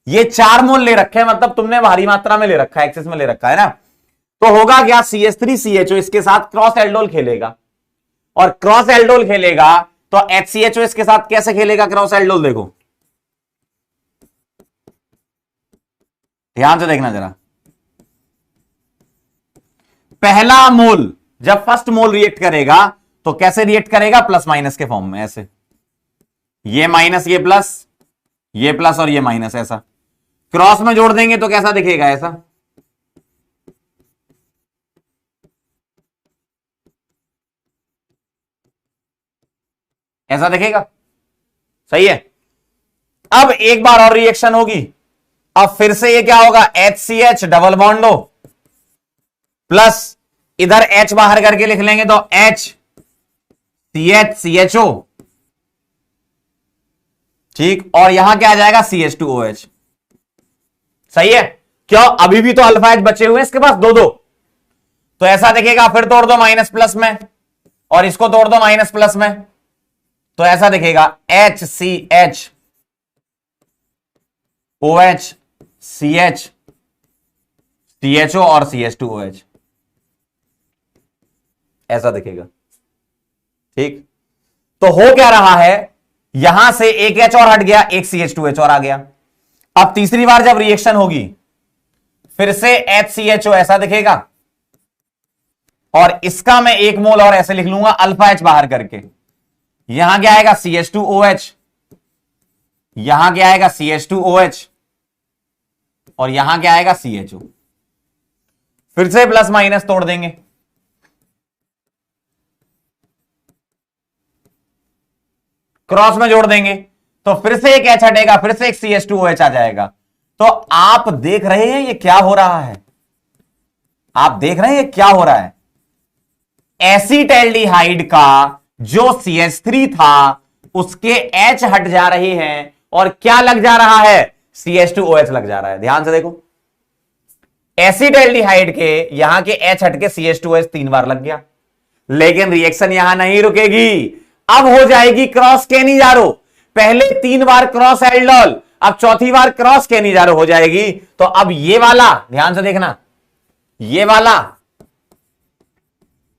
ये 4 मोल ले रखे हैं, मतलब तुमने भारी मात्रा में ले रखा है, एक्सेस में ले रखा है ना, तो होगा क्या, CH3CHO इसके साथ क्रॉस एल्डोल खेलेगा, और क्रॉस एल्डोल खेलेगा तो HCHO इसके साथ कैसे खेलेगा क्रॉस एल्डोल, देखो ध्यान से देखना जरा। पहला मोल जब फर्स्ट मोल रिएक्ट करेगा तो कैसे रिएक्ट करेगा, प्लस माइनस के फॉर्म में, ऐसे, ये माइनस ये प्लस और ये माइनस, ऐसा क्रॉस में जोड़ देंगे तो कैसा दिखेगा, ऐसा, ऐसा दिखेगा, सही है। अब एक बार और रिएक्शन होगी, अब फिर से ये क्या होगा, HCH डबल बॉन्डो प्लस इधर H बाहर करके लिख लेंगे तो HCHCHO, ठीक, और यहां क्या आ जाएगा, CH2OH, सही है। क्यों, अभी भी तो अल्फा H बचे हुए हैं इसके पास, दो, तो ऐसा दिखेगा, फिर तोड़ दो माइनस प्लस में, और इसको तोड़ दो माइनस प्लस में, तो ऐसा दिखेगा HCH OH CH CHO और CH2OH, ऐसा दिखेगा, ठीक। तो हो क्या रहा है, यहां से एक H और हट गया, एक CH2H और आ गया। अब तीसरी बार जब रिएक्शन होगी फिर से HCHO ऐसा दिखेगा, और इसका मैं एक मोल और ऐसे लिख लूंगा अल्फा H बाहर करके, यहां क्या आएगा, CH2OH, यहां क्या आएगा, CH2OH, और यहां क्या आएगा, CHO, फिर से प्लस माइनस तोड़ देंगे, क्रॉस में जोड़ देंगे तो फिर से एक H हटेगा, फिर से एक CH2OH आ जाएगा। तो आप देख रहे हैं ये क्या हो रहा है, आप देख रहे हैं ये क्या हो रहा है, एसीटैल्डिहाइड का जो CH3 था उसके H हट जा रहे हैं, और क्या लग जा रहा है, CH2OH लग जा रहा है। ध्यान से देखो, एसीटैल्डिहाइड के यहां के H हट के CH2OH 3 बार लग गया, लेकिन रिएक्शन यहां नहीं रुकेगी, अब हो जाएगी क्रॉस केनिजारो, पहले 3 बार क्रॉस एल्डोल, अब चौथी बार क्रॉस केनिजारो हो जाएगी। तो अब ये वाला, ध्यान से देखना, ये वाला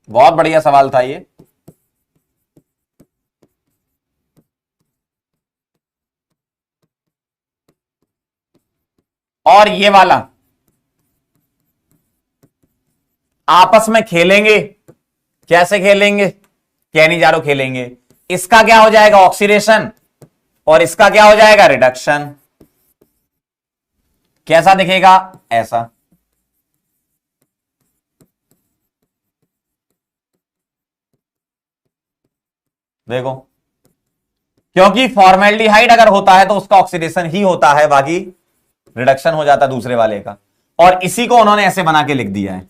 बहुत बढ़िया सवाल था ये, और ये वाला आपस में खेलेंगे, कैसे खेलेंगे, केनिजारो खेलेंगे, इसका क्या हो जाएगा, ऑक्सीडेशन, और इसका क्या हो जाएगा, रिडक्शन, कैसा दिखेगा, ऐसा, देखो, क्योंकि फॉर्मेल्डिहाइड अगर होता है तो उसका ऑक्सीडेशन ही होता है, बाकी रिडक्शन हो जाता दूसरे वाले का, और इसी को उन्होंने ऐसे बना के लिख दिया है,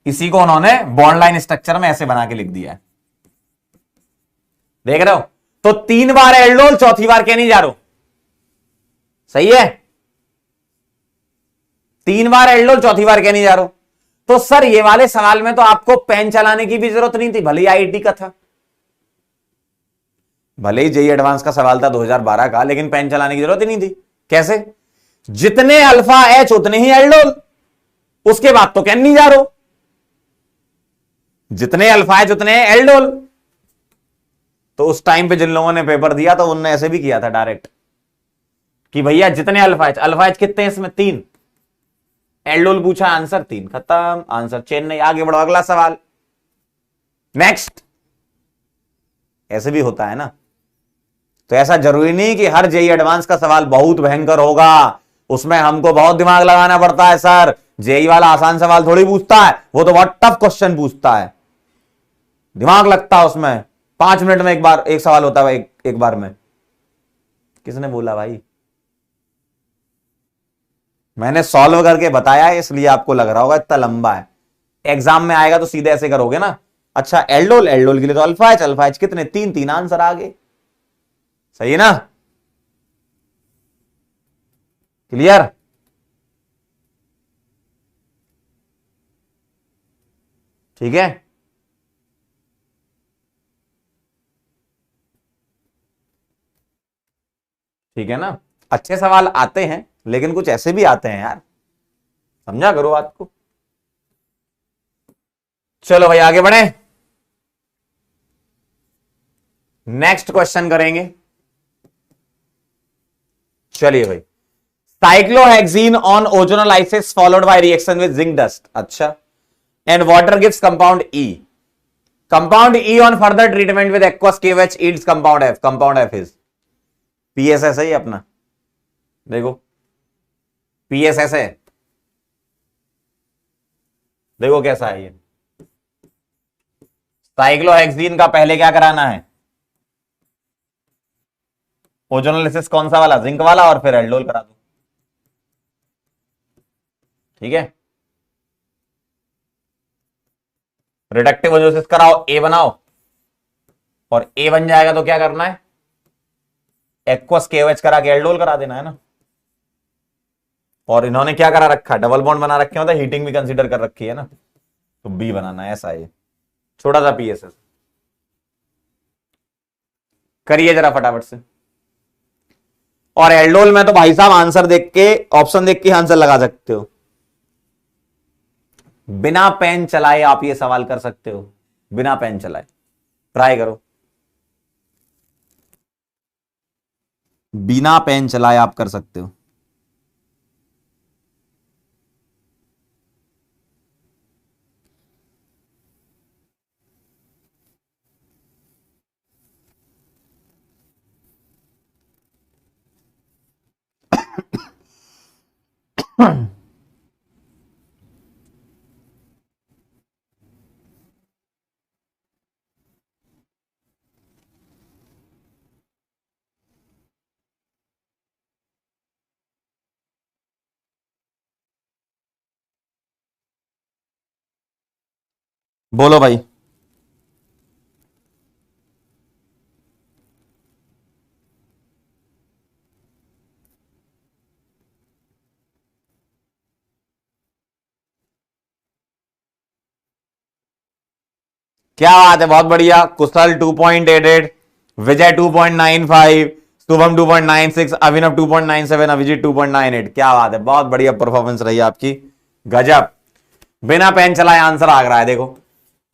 इसी को उन्होंने बॉन्ड लाइन स्ट्रक्चर में ऐसे बना के लिख दिया है, देख रहे हो। तो 3 बार एल्डोल, चौथी बार केनिजारो, सही है, 3 बार एल्डोल, चौथी बार केनिजारो। तो सर ये वाले सवाल में तो आपको पेन चलाने की भी जरूरत नहीं थी, भले ही आईआईटी का था, भले ही जेई एडवांस का सवाल था 2012 का, लेकिन पेन चलाने की जरूरत ही नहीं थी। कैसे, जितने अल्फा H उतने ही एल्डोल, उसके बाद तो केनिजारो, जितने अल्फा H उतने एल्डोल। तो उस टाइम पे जिन लोगों ने पेपर दिया तो उनने ऐसे भी किया था डायरेक्ट, कि भैया जितने अल्फा H कितने हैं इसमें, 3, एल्डोल पूछा, आंसर 3, खत्म, आंसर चेन नहीं, आगे बढ़ो, अगला सवाल, नेक्स्ट। ऐसे भी होता है ना। तो ऐसा जरूरी नहीं कि हर जेई एडवांस का सवाल बहुत भयंकर होगा, उसमें हमको बहुत दिमाग लगाना पड़ता है। सर जेई वाला आसान सवाल थोड़ी पूछता है, वो तो बहुत टफ क्वेश्चन पूछता है, दिमाग लगता है उसमें। 5 मिनट में एक बार एक सवाल होता है, एक बार में। किसने बोला भाई? मैंने सॉल्व करके बताया है, इसलिए आपको लग रहा होगा इतना लंबा है। एग्जाम में आएगा तो सीधे ऐसे करोगे ना। अच्छा एल्डोल, एल्डोल के लिए तो अल्फा एच, अल्फा एच कितने? 3 आंसर आ गए। सही है ना? क्लियर? ठीक है। ठीक है ना? अच्छे सवाल आते हैं, लेकिन कुछ ऐसे भी आते हैं यार, समझा करो बात को। चलो भाई आगे बढ़े, नेक्स्ट क्वेश्चन करेंगे। चलिए भाई, cyclohexene on ozonolysis followed by reaction with zinc dust. अच्छा, and water gives compound E. Compound E on further treatment with aqueous केवेच yields compound F. Compound F is PSS है अपना, देखो पीएसएस है, देखो कैसा है ये। साइक्लोहेक्सीन का पहले क्या कराना है? ओजोनोलाइसिस कौन सा वाला? जिंक वाला, और फिर एल्डोल करा दो। ठीक है, रिडक्टिव ओजोसिस कराओ, ए बनाओ, और ए बन जाएगा तो क्या करना है? एक्वस केवेच करा के एल्डोल करा देना है ना। और इन्होंने क्या करा रखा है? डबल बॉन्ड बना रखे, मतलब हीटिंग भी कंसीडर कर रखी है ना, तो बी बनाना है। ऐसा है, छोटा सा पीएसएस। करिए जरा फटाफट से। और एल्डोल में तो भाई साहब आंसर देख के, ऑप्शन देख के आंसर लगा सकते हो, बिना पेन चलाए आप ये सवाल कर सकते हो, बिना पेन चलाए। ट्राई करो, बिना पेन चलाए आप कर सकते हो। बोलो भाई। क्या बात है, बहुत बढ़िया। कुशल 2.88, विजय 2.95, शुभम 2.96, अभिनव 2.97, अभिजीत 2.98। क्या बात है, बहुत बढ़िया परफॉर्मेंस रही आपकी, गजब। बिना पेन चलाए आंसर आ रहा है। देखो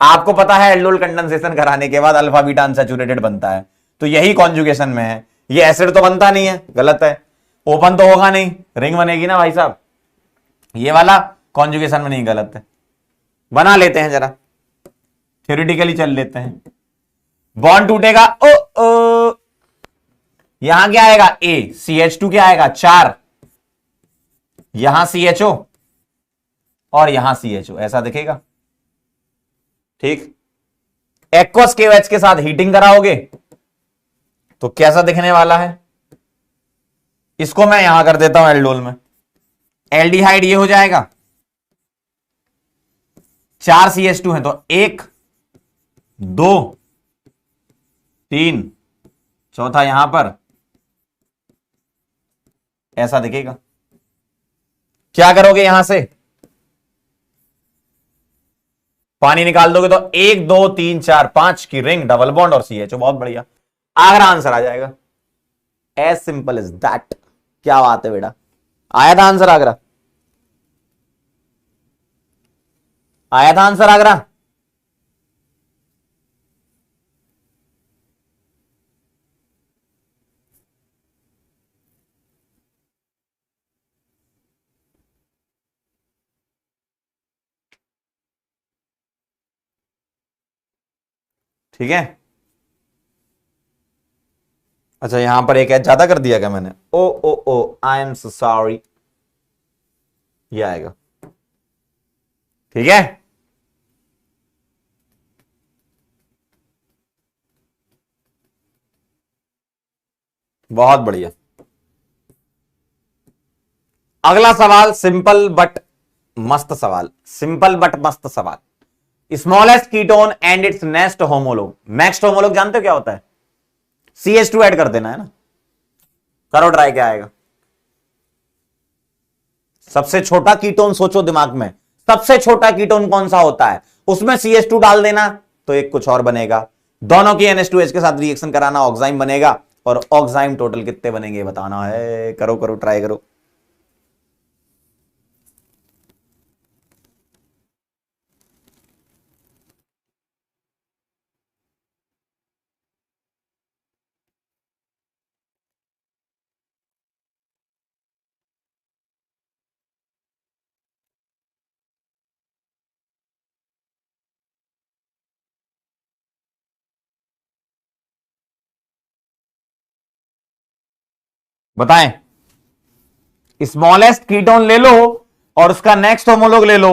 आपको पता है एल्डोल कंडेंसेशन कराने के बाद अल्फा बीटा अनसैचुरेटेड बनता है, तो यही कॉन्जुगेशन में है। ये एसिड तो बनता नहीं है, गलत है। ओपन तो होगा नहीं, रिंग बनेगी ना भाई साहब, ये वाला कॉन्जुगेशन में नहीं, गलत है। बना लेते हैं जरा, थ्योरेटिकली चल लेते हैं। बॉन्ड टूटेगा, ओ ओ, यहां क्या आएगा? ए CH2 क्या आएगा? 4, यहां CHO और यहां CHO, ऐसा दिखेगा। ठीक, एक्वस केवेच के साथ हीटिंग कराओगे तो कैसा दिखने वाला है? इसको मैं यहां कर देता हूं एल्डोल में, एल्डिहाइड ये हो जाएगा। 4 CH2 है तो 1 2 3, चौथा यहां पर, ऐसा दिखेगा। क्या करोगे? यहां से पानी निकाल दोगे तो 1 2 3 4 5 की रिंग, डबल बॉन्ड और CHO। बहुत बढ़िया, आगरा आंसर आ जाएगा। As simple as that. क्या बात है बेटा, आया था आंसर आगरा, आया था आंसर आगरा। ठीक है, अच्छा, यहां पर एक एच ज्यादा कर दिया क्या मैंने? ओ ओ ओ, आई एम सो सॉरी। ये आएगा, ठीक है। बहुत बढ़िया। अगला सवाल सिंपल बट मस्त सवाल, सिंपल बट मस्त सवाल। Smallest ketone and it's next homologue. Next homologue जानते हो क्या होता है? CH2 ऐड कर देना है ना। करो ट्राई, क्या आएगा? सबसे छोटा कीटोन सोचो दिमाग में, सबसे छोटा कीटोन कौन सा होता है, उसमें CH2 डाल देना तो एक कुछ और बनेगा। दोनों की NH2H के साथ रिएक्शन कराना, ऑक्साइम बनेगा। और ऑक्साइम टोटल कितने बनेंगे बताना है। करो करो ट्राई करो। बताएं। स्मॉलेस्ट कीटोन ले लो और उसका नेक्स्ट होमोलोग ले लो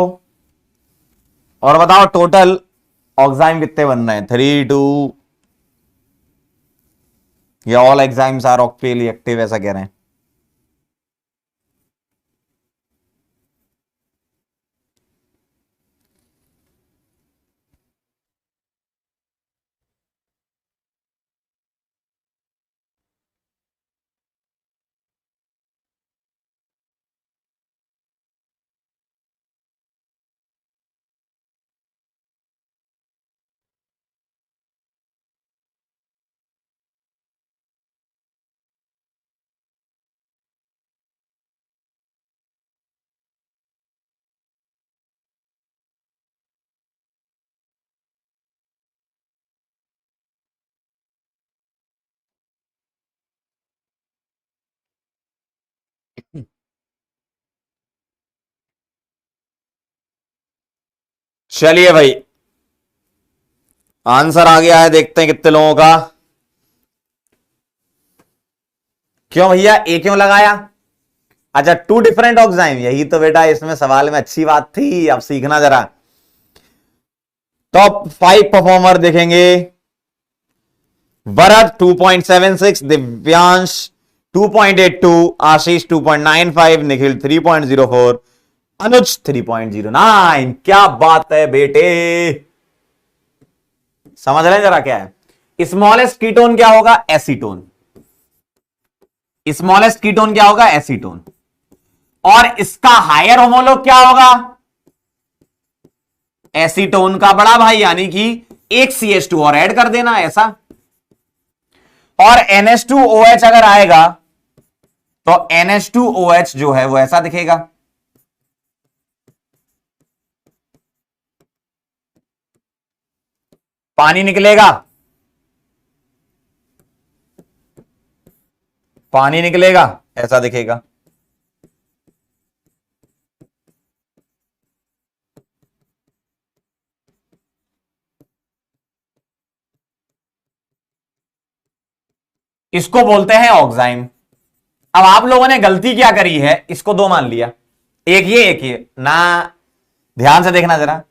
और बताओ टोटल ऑक्साइम कितने बन रहे हैं। 3 2, या ऑल एग्जाइम्स आर ऑक्टेली एक्टिव, ऐसा कह रहे हैं। चलिए भाई, आंसर आ गया है, देखते हैं कितने लोगों का। क्यों भैया ए क्यों लगाया? अच्छा, 2 डिफरेंट ऑक्साइम, यही तो बेटा इसमें सवाल में अच्छी बात थी, अब सीखना जरा। टॉप 5 परफॉर्मर देखेंगे। भरत 2.76, दिव्यांश 2.82, आशीष 2.95, निखिल 3.04, अनुज 3.09। क्या बात है बेटे, समझ रहे हैं जरा क्या है। स्मॉलेस्ट कीटोन क्या होगा? एसीटोन। स्मॉलेस्ट कीटोन क्या होगा? एसीटोन। और इसका हायर होमोलोग क्या होगा? एसीटोन का बड़ा भाई, यानी कि एक CH2 और ऐड कर देना ऐसा। और NH2OH अगर आएगा तो NH2OH जो है वो ऐसा दिखेगा। पानी निकलेगा, पानी निकलेगा, ऐसा दिखेगा। इसको बोलते हैं ऑक्साइम। अब आप लोगों ने गलती क्या करी है, इसको 2 मान लिया, एक ये ना। ध्यान से देखना जरा,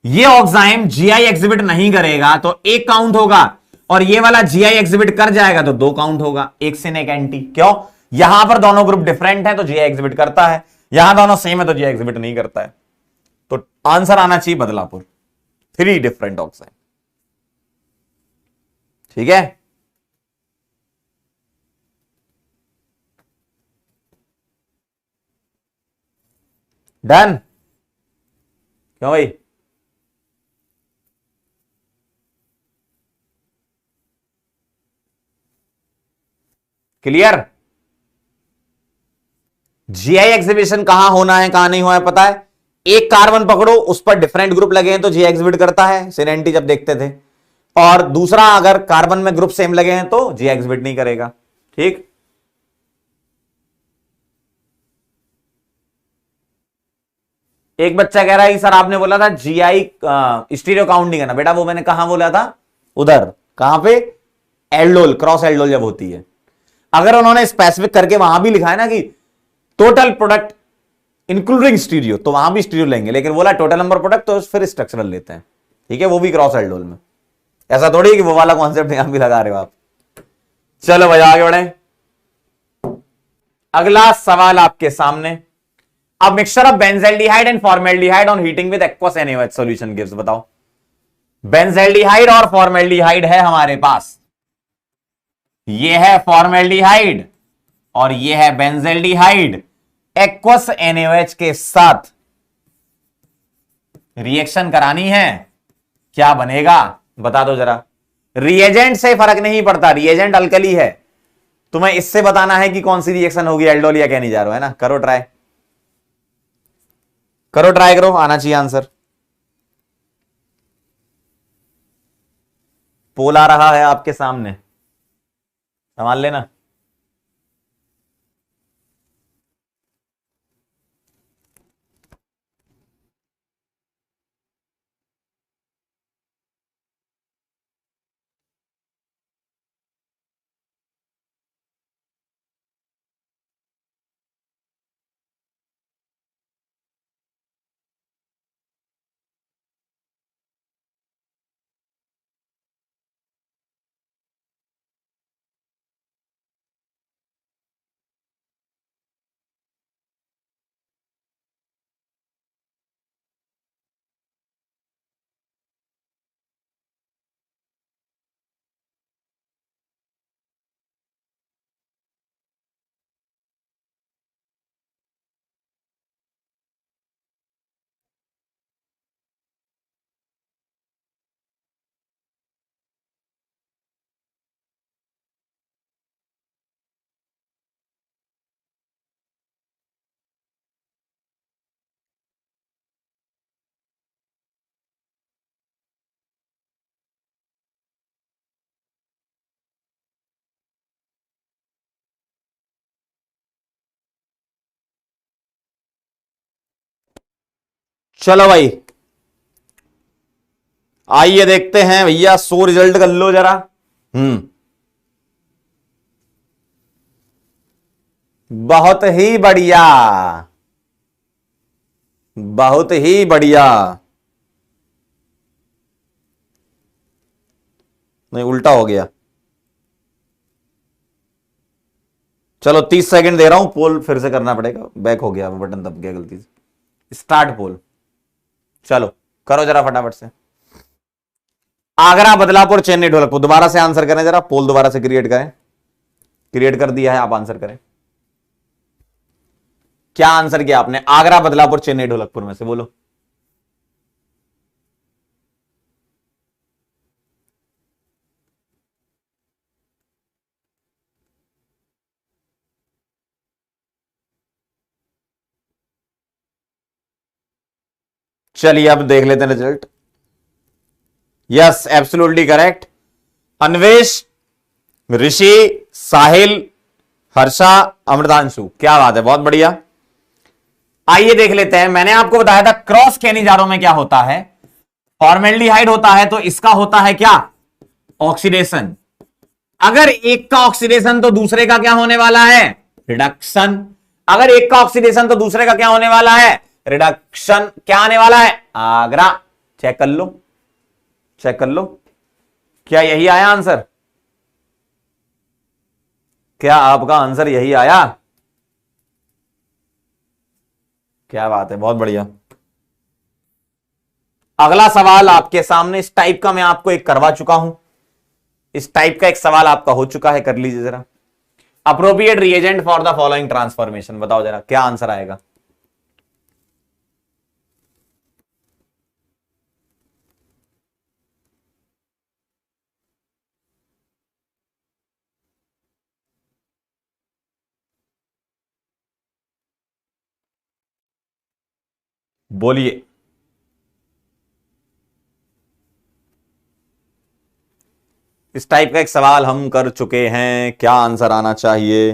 ये ऑक्साइम जीआई एग्जिबिट नहीं करेगा तो 1 काउंट होगा, और ये वाला जीआई एग्जिबिट कर जाएगा तो 2 काउंट होगा। एक सिन एक एंटी। क्यों? यहां पर दोनों ग्रुप डिफरेंट है तो जीआई एग्जिबिट करता है, यहां दोनों सेम है तो जीआई एग्जिबिट नहीं करता है। तो आंसर आना चाहिए बदलापुर, 3 डिफरेंट ऑक्साइड। ठीक है, डन। क्यों भाई? क्लियर? जीआई एग्जिबिशन कहां होना है कहां नहीं होना है पता है? एक कार्बन पकड़ो, उस पर डिफरेंट ग्रुप लगे हैं तो जीआई एग्जिबिट करता है, सिनेंटी जब देखते थे। और दूसरा, अगर कार्बन में ग्रुप सेम लगे हैं तो जीआई एग्जिबिट नहीं करेगा। ठीक, एक बच्चा कह रहा है सर आपने बोला था जीआई स्टीरियो काउंट नहीं करना। बेटा वो मैंने कहां बोला था? उधर, कहां पे? एल्डोल, क्रॉस एल्डोल जब होती है अगर उन्होंने स्पेसिफिक करके वहां भी लिखा है ना कि टोटल प्रोडक्ट इंक्लूडिंग स्टीरियो, तो वहां भी स्टीरियो लेंगे, लेकिन बोला टोटल नंबर प्रोडक्ट तो फिर स्ट्रक्चरल लेते हैं। ठीक है, वो भी क्रॉस एल्डोल में। ऐसा थोड़ी है कि वो वाला कॉन्सेप्ट यहां भी लगा रहे हो आप। चलो भाई आगे बढ़े। अगला सवाल आपके सामने, a mixture of benzaldehyde and formaldehyde on heating with aqueous NaOH solution gives. बताओ, बेंजल्डिहाइड और फॉर्मेल्डिहाइड है हमारे पास, ये है फॉर्मेल्डिहाइड और ये है बेंजल्डिहाइड। एक्वस NaOH के साथ रिएक्शन करानी है, क्या बनेगा बता दो जरा। रिएजेंट से फर्क नहीं पड़ता, रिएजेंट अल्कली है, तुम्हें इससे बताना है कि कौन सी रिएक्शन होगी, एल्डोल या कहने जा रहे हो, है ना। करो ट्राई, करो ट्राई करो, आना चाहिए आंसर। पोल आ रहा है आपके सामने, संभाल लेना। चलो भाई आइए देखते हैं भैया, सो रिजल्ट कर लो जरा। बहुत ही बढ़िया, बहुत ही बढ़िया। नहीं उल्टा हो गया, चलो 30 सेकंड दे रहा हूं, पोल फिर से करना पड़ेगा, बैक हो गया, बटन दब गया गलती से। स्टार्ट पोल, चलो करो जरा फटाफट से। आगरा, बदलापुर, चेन्नई, ढोलकपुर, दोबारा से आंसर करें जरा, पोल दोबारा से क्रिएट करें। क्रिएट कर दिया है, आप आंसर करें। क्या आंसर किया आपने? आगरा, बदलापुर, चेन्नई, ढोलकपुर में से बोलो। चलिए अब देख लेते हैं result. Yes absolutely correct. Anvesh, Rishi, Sahil, Harsha, Amritanshu, क्या बात है, बहुत बढ़िया। आइए देख लेते हैं, मैंने आपको बताया था क्रॉस केनिजारों में क्या होता है, फॉर्मेल्डिहाइड होता है तो इसका होता है क्या, ऑक्सीडेशन। अगर एक का ऑक्सीडेशन तो दूसरे का क्या होने वाला है, रिडक्शन। अगर एक का ऑक्सीडेशन तो दूसरे का क्या होने वाला है, रिडक्शन। क्या आने वाला है, आगरा। चेक कर लो, चेक कर लो, क्या यही आया आंसर? क्या आपका आंसर यही आया? क्या बात है, बहुत बढ़िया। अगला सवाल आपके सामने, इस टाइप का मैं आपको एक करवा चुका हूं, इस टाइप का एक सवाल आपका हो चुका है, कर लीजिए जरा। Appropriate reagent for the following transformation, बताओ जरा क्या आंसर आएगा। बोलिए। इस टाइप का एक सवाल हम कर चुके हैं, क्या आंसर आना चाहिए?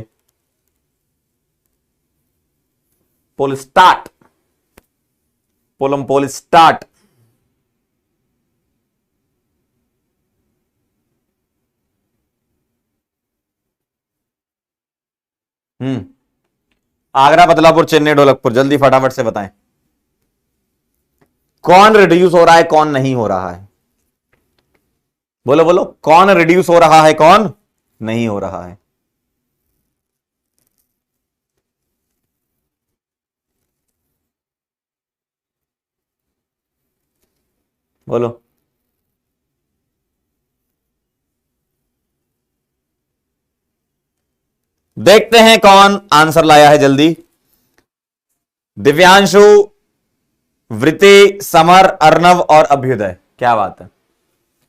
पोल स्टार्ट, पोलम पोल स्टार्ट। आगरा, बदलापुर, चेन्नई, ढोलकपुर, जल्दी फटाफट से बताएं कौन रिड्यूस हो रहा है कौन नहीं हो रहा है। बोलो बोलो, कौन रिड्यूस हो रहा है कौन नहीं हो रहा है। बोलो। देखते हैं कौन आंसर लाया है जल्दी। दिव्यांशु, वृति, समर, अर्णव और अभ्युदय। क्या बात है।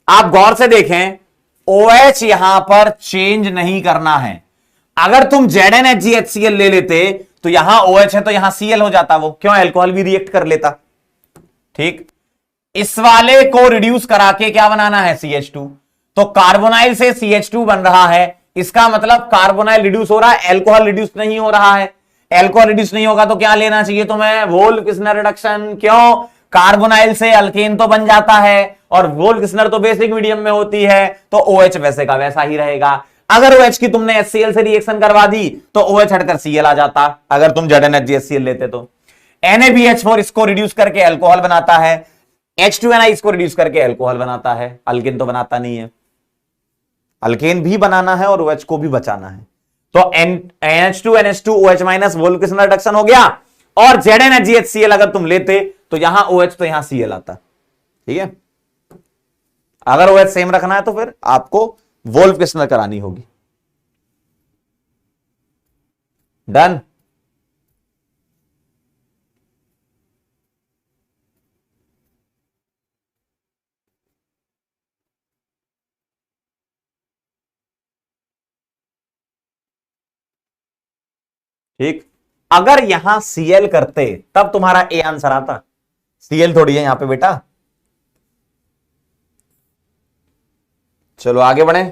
आप गौर से देखें, OH यहां पर चेंज नहीं करना है। अगर तुम ZnHgHCl ले लेते तो यहां OH है तो यहां Cl हो जाता, वो क्यों, एल्कोहल भी रिएक्ट कर लेता। ठीक, इस वाले को रिड्यूस करा के क्या बनाना है, CH2। तो कार्बोनाइल से CH2 बन रहा है, इसका मतलब कार्बोनाइल रिड्यूस हो रहा है, एल्कोहल रिड्यूस नहीं हो रहा है। एल्कोहल रिड्यूस नहीं होगा तो क्या लेना चाहिए तुम्हें, वोल्फ किस्नर रिडक्शन। क्यों, कार्बोनाइल से अल्केन तो बन जाता है और वोल्फ किस्नर तो बेसिक मीडियम में होती है, तो OH वैसे का वैसा ही रहेगा। अगर OH की तुमने HCl से रिएक्शन करवा दी तो OH हटकर Cl आ जाता, अगर तुम ZnHgHCl लेते तो। NaBH4 इसको रिड्यूस करके अल्कोहल बनाता है, H2Ni इसको रिड्यूस करके अल्कोहल बनाता है, अल्केन तो बनाता नहीं है। अल्केन भी बनाना है और OH को भी बचाना है, तो NH2NH2 OH- वोल्फ किस्नर रिडक्शन हो गया। और ZnHgHCl अगर तुम लेते तो यहां OH तो यहां Cl आता। ठीक है, अगर OH सेम रखना है तो फिर आपको वोल्फ किस्नर करानी होगी। डन। ठीक, अगर यहां Cl करते तब तुम्हारा ए आंसर आता। Cl थोड़ी है यहां पे बेटा। चलो आगे बढ़े।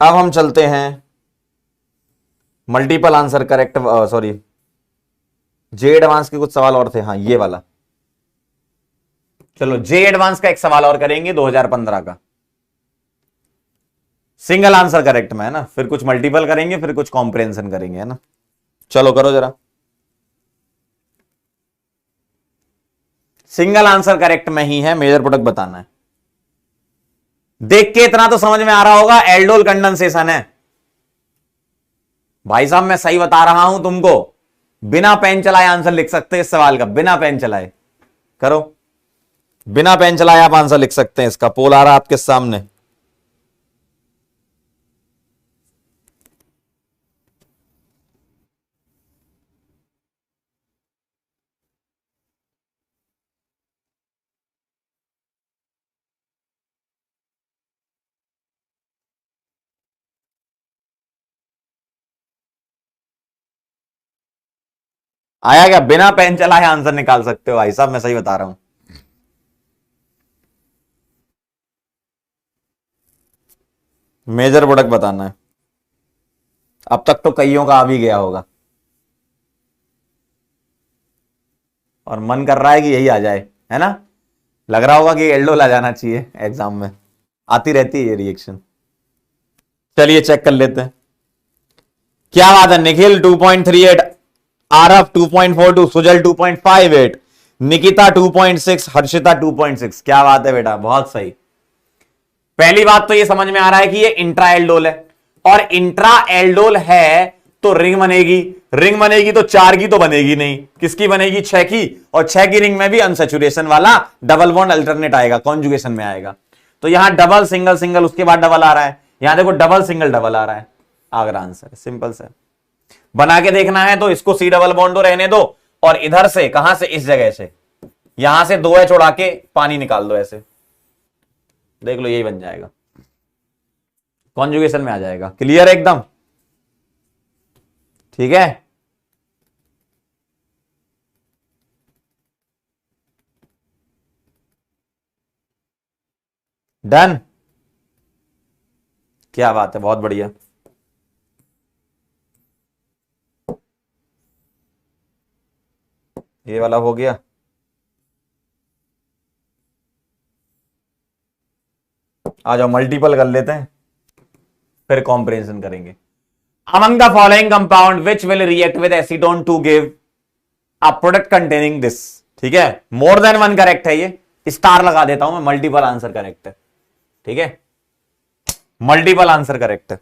अब हम चलते हैं मल्टीपल आंसर करेक्ट, सॉरी जे एडवांस के कुछ सवाल और थे। हाँ ये वाला, चलो जे एडवांस का एक सवाल और करेंगे 2015 का। सिंगल आंसर करेक्ट में है ना, फिर कुछ मल्टीपल करेंगे, फिर कुछ कॉम्प्रिहेंशन करेंगे, है ना। चलो करो जरा, सिंगल आंसर करेक्ट में ही है, मेजर प्रोडक्ट बताना है। देख के इतना तो समझ में आ रहा होगा, एल्डोल कंडेंसेशन है। भाई साहब मैं सही बता रहा हूं तुमको, बिना पेन चलाए आंसर लिख सकते हैं इस सवाल का, बिना पेन चलाए। करो, बिना पेन चलाए आप आंसर लिख सकते हैं इसका। पोल आ रहा आपके सामने। आया क्या, बिना पेन चलाए आंसर निकाल सकते हो भाई साहब, मैं सही बता रहा हूं। मेजर प्रोडक्ट बताना है। अब तक तो कईयों का आ भी गया होगा और मन कर रहा है कि यही आ जाए, है ना। लग रहा होगा कि एल्डोल आ जाना चाहिए एग्जाम में, आती रहती है ये रिएक्शन। चलिए चेक कर लेते हैं। क्या बात है, निखिल 2.38, आरफ 2.42, सुजल 2.58, निकिता 2.6, हर्षिता 2.6। क्या बात है बेटा, बहुत सही। पहली बात तो ये समझ में आ रहा है कि ये इंट्रा एल्डोल है, और इंट्रा एल्डोल है तो रिंग बनेगी। रिंग बनेगी तो 4 की तो बनेगी नहीं, किसकी बनेगी, 6 की। और 6 की रिंग में भी अनसैचुरेशन वाला डबल बॉन्ड अल्टरनेट आएगा, कॉन्जुगेशन में आएगा। तो यहां डबल सिंगल सिंगल, उसके बाद डबल आ रहा है, यहां देखो डबल सिंगल डबल आ रहा है। आगरा आंसर है, सिंपल से बना के देखना है तो इसको सी डबल बॉन्ड तो रहने दो, और इधर से कहां से, इस जगह से, यहां से 2H उड़ा के पानी निकाल दो, ऐसे देख लो, यही बन जाएगा, कॉन्जुगेशन में आ जाएगा। क्लियर है एकदम, ठीक है। डन, क्या बात है, बहुत बढ़िया। ये वाला हो गया। आ जाओ मल्टीपल कर लेते हैं, फिर कॉम्प्रिहेंशन करेंगे। among the following compound which will react with acetone to give a product containing this. ठीक है, मोर देन वन करेक्ट है, ये स्टार लगा देता हूं मैं, मल्टीपल आंसर करेक्ट है. ठीक है, मल्टीपल आंसर करेक्ट है.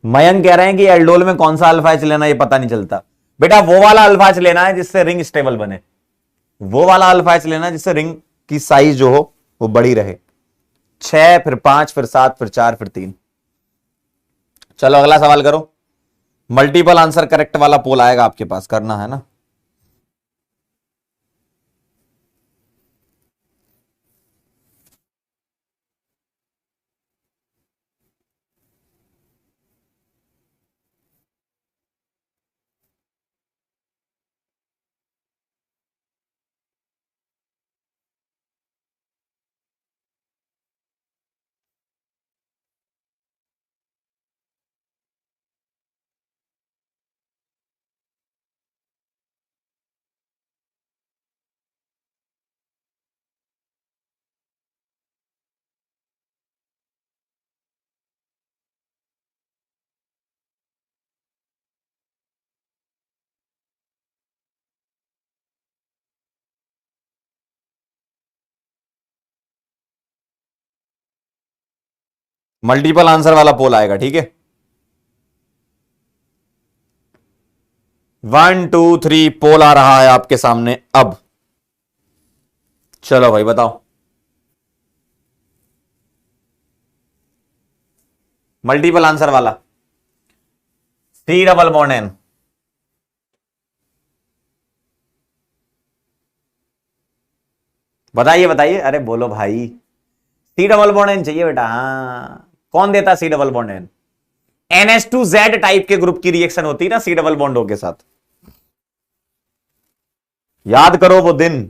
मयंक कह रहे हैं कि एल्डोल में कौन सा अल्फा एच लेना, ये पता नहीं चलता. बेटा वो वाला अल्फा एच लेना है जिससे रिंग स्टेबल बने, वो वाला अल्फा एच लेना है जिससे रिंग की साइज जो हो वो बड़ी रहे. 6 फिर 5 फिर 7 फिर 4 फिर 3. चलो अगला सवाल करो. मल्टीपल आंसर करेक्ट वाला पोल आएगा आपके पास, करना है ना. मल्टीपल आंसर वाला पोल आएगा. ठीक है, 1 2 3 पोल आ रहा है आपके सामने अब. चलो भाई बताओ. मल्टीपल आंसर वाला सी डबल बॉन्ड एन. बताइए बताइए, अरे बोलो भाई. सी डबल बॉन्ड एन चाहिए बेटा. हाँ, कौन देता C double bond N? NH2Z type के ग्रुप की रिएक्शन होती है ना सी डबल बॉन्ड ओ के साथ. याद करो वो दिन.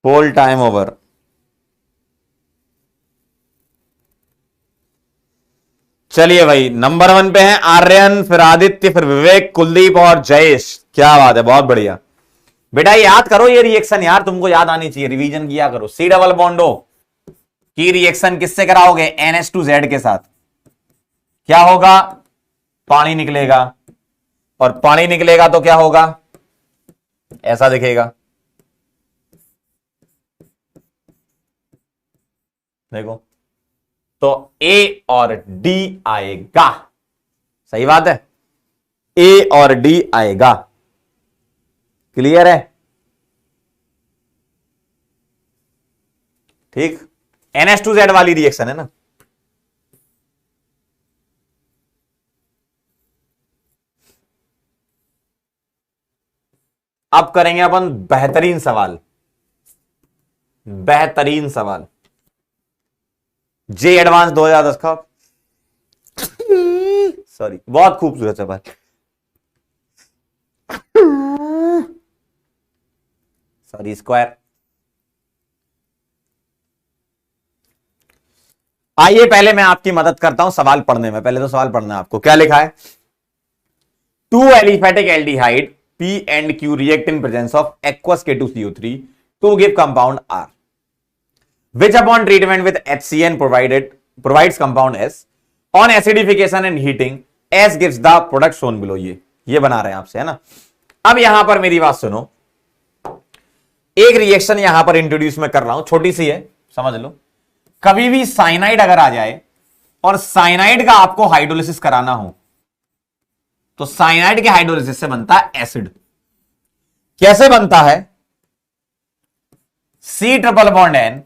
पोल टाइम ओवर. चलिए भाई, नंबर 1 पे है आर्यन, फिर आदित्य, फिर विवेक, कुलदीप और जयेश. क्या बात है, बहुत बढ़िया. बेटा याद करो ये रिएक्शन, यार तुमको याद आनी चाहिए, रिवीजन किया करो. सी डबल बॉन्ड ओ की रिएक्शन किससे कराओगे? NH2Z के साथ. क्या होगा? पानी निकलेगा, और पानी निकलेगा तो क्या होगा? ऐसा दिखेगा. देखो, तो ए और डी आएगा. सही बात है, ए और डी आएगा. क्लियर है? ठीक, NH2Z वाली रिएक्शन है ना. अब करेंगे अपन बेहतरीन सवाल. बेहतरीन सवाल जे एडवांस 2010 का. सॉरी, बहुत खूबसूरत सवाल. Sorry square. आइए पहले मैं आपकी मदद करता हूं सवाल पढ़ने में. पहले तो सवाल पढ़ना है आपको. क्या लिखा है? 2 aliphatic aldehyde P and Q react in presence of aqueous K2CO3 to give compound R, which upon treatment with HCN provides compound S. On acidification and heating, S gives the product shown below. ये बना रहे हैं आपसे, है ना. अब यहां पर मेरी बात सुनो. एक रिएक्शन यहां पर इंट्रोड्यूस मैं कर रहा हूं, छोटी सी है, समझ लो. कभी भी साइनाइड अगर आ जाए और साइनाइड का आपको हाइड्रोलिसिस कराना हो, तो साइनाइड के हाइड्रोलिसिस से बनता है एसिड. कैसे बनता है? C triple bond N.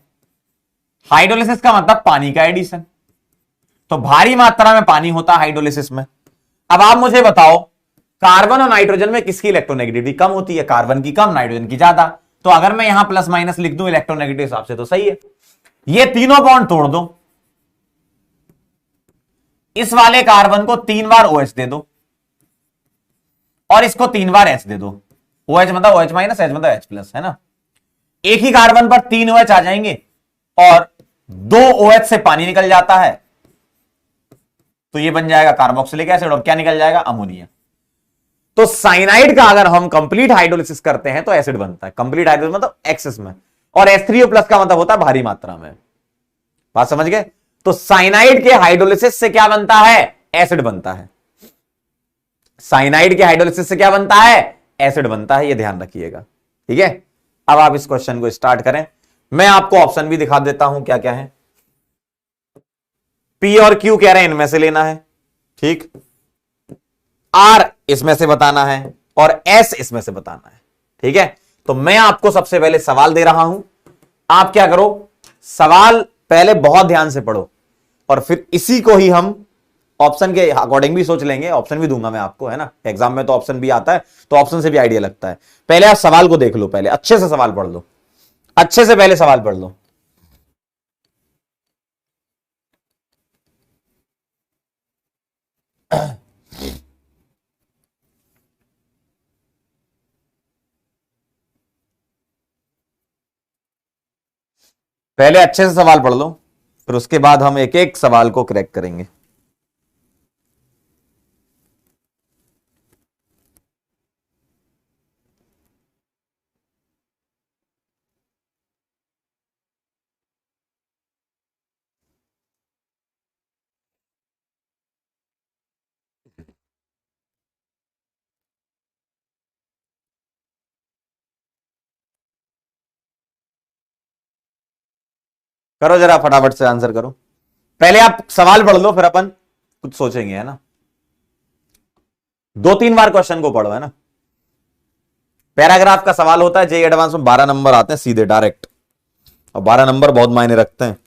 Hydrolysis का मतलब पानी का एडिशन, तो भारी मात्रा में पानी होता है हाइड्रोलिसिस में. अब आप मुझे बताओ, कार्बन और नाइट्रोजन में किसकी इलेक्ट्रोनेगेटिविटी कम होती है? कार्बन की कम, नाइट्रोजन की ज्यादा. तो अगर मैं यहां प्लस माइनस लिख दूं इलेक्ट्रोनेगेटिव हिसाब से तो सही है. ये तीनों बॉन्ड तोड़ दो, इस वाले कार्बन को 3 बार OH दे दो, और इसको 3 बार H दे दो. OH मतलब OH माइनस, H मतलब H प्लस, है ना। एक ही कार्बन पर 3 OH आ जाएंगे और 2 OH से पानी निकल जाता है, तो ये बन जाएगा कार्बोक्सिलिक एसिड, और क्या निकल जाएगा, अमोनिया। तो साइनाइड का अगर हम कंप्लीट हाइड्रोलिसिस करते हैं तो एसिड बनता है, कंप्लीट हाइड्रोलिसिस मतलब एक्सेस में, और H3O प्लस का मतलब होता है भारी मात्रा में। बात समझ गए। तो साइनाइड के हाइड्रोलिसिस से क्या बनता है, एसिड बनता है। साइनाइड के हाइड्रोलिसिस से क्या बनता है, एसिड बनता है, ये ध्यान रखिएगा, ठीक है। अब आप इस क्वेश्चन को स्टार्ट करें, मैं आपको ऑप्शन भी दिखा देता हूं क्या क्या है। P और Q कह रहे हैं इनमें से लेना है, ठीक। R इसमें से बताना है और S इसमें से बताना है, ठीक है। तो मैं आपको सबसे पहले सवाल दे रहा हूं, आप क्या करो, सवाल पहले बहुत ध्यान से पढ़ो और फिर इसी को ही हम ऑप्शन के अकॉर्डिंग भी सोच लेंगे। ऑप्शन भी दूंगा मैं आपको, है ना, एग्जाम में तो ऑप्शन भी आता है, तो ऑप्शन से भी आइडिया लगता है। पहले आप सवाल को देख लो, पहले अच्छे से सवाल पढ़ लो, अच्छे से पहले सवाल पढ़ लो। पहले अच्छे से सवाल पढ़ लो, फिर उसके बाद हम एक एक सवाल को क्रैक करेंगे। करो जरा फटाफट से आंसर करो, पहले आप सवाल पढ़ लो फिर अपन कुछ सोचेंगे, है ना। 2-3 बार क्वेश्चन को पढ़ो, है ना। पैराग्राफ का सवाल होता है, जेई एडवांस में 12 नंबर आते हैं सीधे डायरेक्ट, और 12 नंबर बहुत मायने रखते हैं।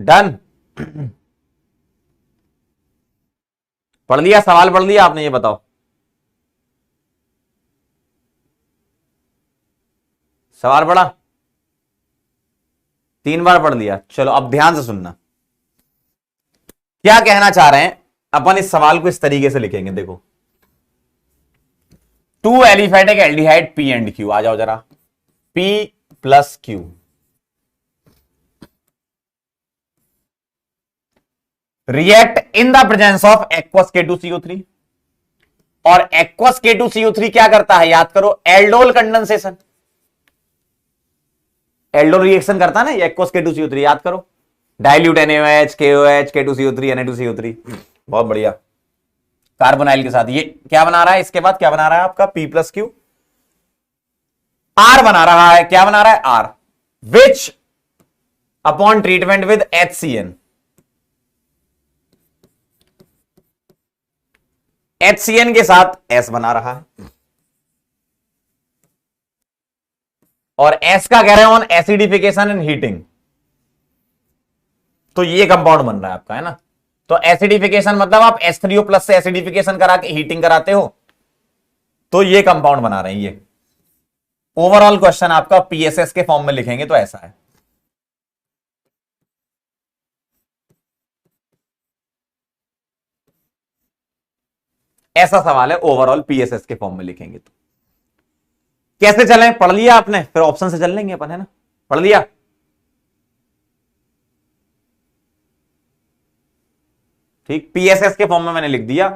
डन। पढ़ लिया, सवाल पढ़ लिया आपने, ये बताओ। सवाल पढ़ा, 3 बार पढ़ लिया। चलो अब ध्यान से सुनना, क्या कहना चाह रहे हैं अपन। इस सवाल को इस तरीके से लिखेंगे, देखो, 2 aliphatic aldehyde P and Q, आ जाओ जरा, P plus Q react in the presence of aqueous K2CO3, और एक्वस K2CO3 क्या करता है, याद करो, एल्डोल कंडेंसेशन, एल्डोल रिएक्शन करता है ना ये एक्वस K2CO3, याद करो, dilute NaOH, KOH, K2CO3, Na2CO3, बहुत बढ़िया, कार्बोनाइल के साथ। ये क्या बना रहा है, इसके बाद क्या बना रहा है आपका P प्लस Q, R बना रहा है, क्या बना रहा है, R, which upon treatment with HCN, HCN के साथ S बना रहा है, और S का कह रहे हैं ऑन एसिडिफिकेशन एंड हीटिंग, तो ये कंपाउंड बन रहा है आपका, है ना। तो एसिडिफिकेशन मतलब आप H3O प्लस से एसिडिफिकेशन करा के हीटिंग कराते हो, तो ये कंपाउंड बना रहे हैं ये। ओवरऑल क्वेश्चन आपका PSS के फॉर्म में लिखेंगे तो ऐसा है। ऐसा सवाल है, ओवरऑल PSS के फॉर्म में लिखेंगे तो। कैसे चलें पढ़ लिया आपने, फिर ऑप्शन से चल लेंगे अपन, है ना, पढ़ लिया। ठीक, पीएसएस के फॉर्म में मैंने लिख दिया,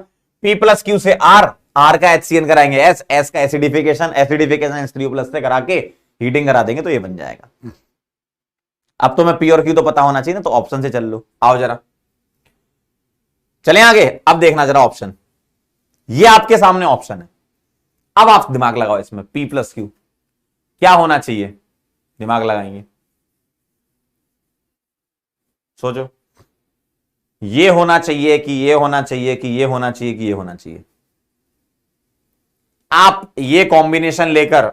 पी प्लस क्यू से आर, आर का HCN कराएंगे एस, एस का एसिडिफिकेशन, एसिडिफिकेशन H3O प्लस से करा के हीटिंग करा देंगे तो ये बन जाएगा। अब तो मैं पी और क्यू तो पता होना चाहिए ना, तो ऑप्शन से चल लो। आओ जरा चलें आगे। अब देखना जरा ऑप्शन, ये आपके सामने ऑप्शन है। अब आप दिमाग लगाओ इसमें, पी प्लस क्यू क्या होना चाहिए, दिमाग लगाएंगे, सोचो। ये होना चाहिए कि ये होना चाहिए कि ये होना चाहिए कि ये होना चाहिए। आप ये कॉम्बिनेशन लेकर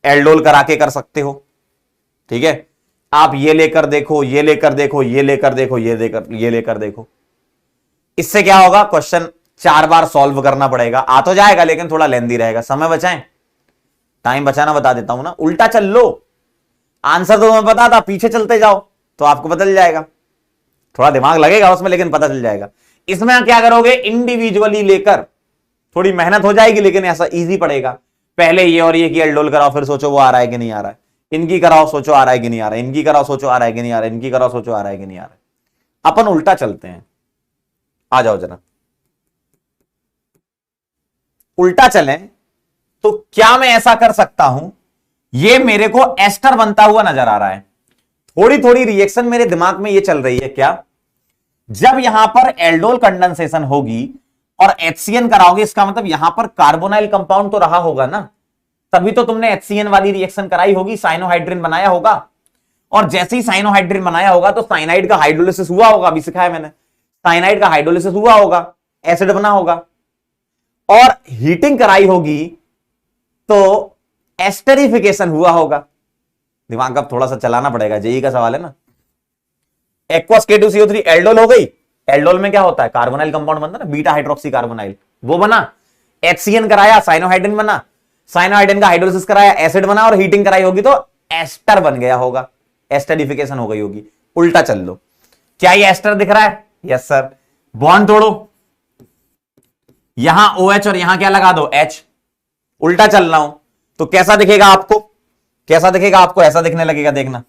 एल्डोल करा के कर सकते हो, ठीक है। आप ये लेकर देखो, ये लेकर देखो, ये लेकर देखो, ये लेकर देखो। इससे क्या होगा, क्वेश्चन 4 बार सॉल्व करना पड़ेगा। आ तो जाएगा लेकिन थोड़ा लेंदी रहेगा। समय बचाएं, टाइम बचाना बता देता हूं ना। उल्टा चल लो, आंसर तो मैं पता था, पीछे चलते जाओ तो आपको बदल जाएगा। थोड़ा दिमाग लगेगा उसमें लेकिन पता चल जाएगा। इसमें क्या करोगे, इंडिविजुअली लेकर थोड़ी मेहनत हो जाएगी लेकिन ऐसा इजी पड़ेगा। पहले ये और ये की एल्डोल कराओ, फिर सोचो वो आ रहा है कि नहीं आ रहा है। इनकी कराओ, सोचो आ रहा है कि नहीं आ रहा है। इनकी कराओ, सोचो आ रहा है कि नहीं आ रहा है। इनकी कराओ, सोचो आ रहा है कि नहीं आ रहा है। अपन उल्टा चलते हैं, आ जाओ जरा। उल्टा चलें तो क्या मैं ऐसा कर सकता हूं, ये मेरे को एस्टर बनता हुआ नजर आ रहा है। थोड़ी थोड़ी रिएक्शन मेरे दिमाग में ये चल रही है, क्या जब यहां पर एल्डोल कंडेंसेशन होगी और HCN कराओगे, इसका मतलब यहां पर कार्बोनाइल कंपाउंड तो रहा होगा ना, तभी तो तुमने HCN वाली रिएक्शन कराई होगी, साइनोहाइड्रिन बनाया होगा। और जैसे ही साइनोहाइड्रिन बनाया होगा तो साइनाइड का हाइड्रोलिसिस हुआ होगा, अभी सिखाया मैंने। साइनाइड का हाइड्रोलिसिस हुआ होगा, एसिड बना होगा, और हीटिंग कराई होगी तो एस्टरिफिकेशन हुआ होगा। दिमाग का थोड़ा सा चलाना पड़ेगा, जेई का सवाल है ना। एक्वस K2CO3 एल्डोल हो गई। एल्डोल में क्या होता है, कार्बोनाइल कंपाउंड बनता है ना, बीटा हाइड्रोक्सी कार्बोनाइल, वो बना। HCN कराया, साइनोहाइड्रिन बना। साइनोहाइड्रिन का हाइड्रोलिसिस कराया, एसिड बना, और हीटिंग कराई होगी तो एस्टर बन गया होगा, एस्टरिफिकेशन हो गई होगी। उल्टा चल लो, क्या ये एस्टर दिख रहा है? Yes sir. बॉन्ड तोड़ो, यहां OH और यहां क्या लगा दो, H। उल्टा चल रहा हूं तो कैसा दिखेगा आपको, कैसा दिखेगा आपको, ऐसा दिखने लगेगा, देखना।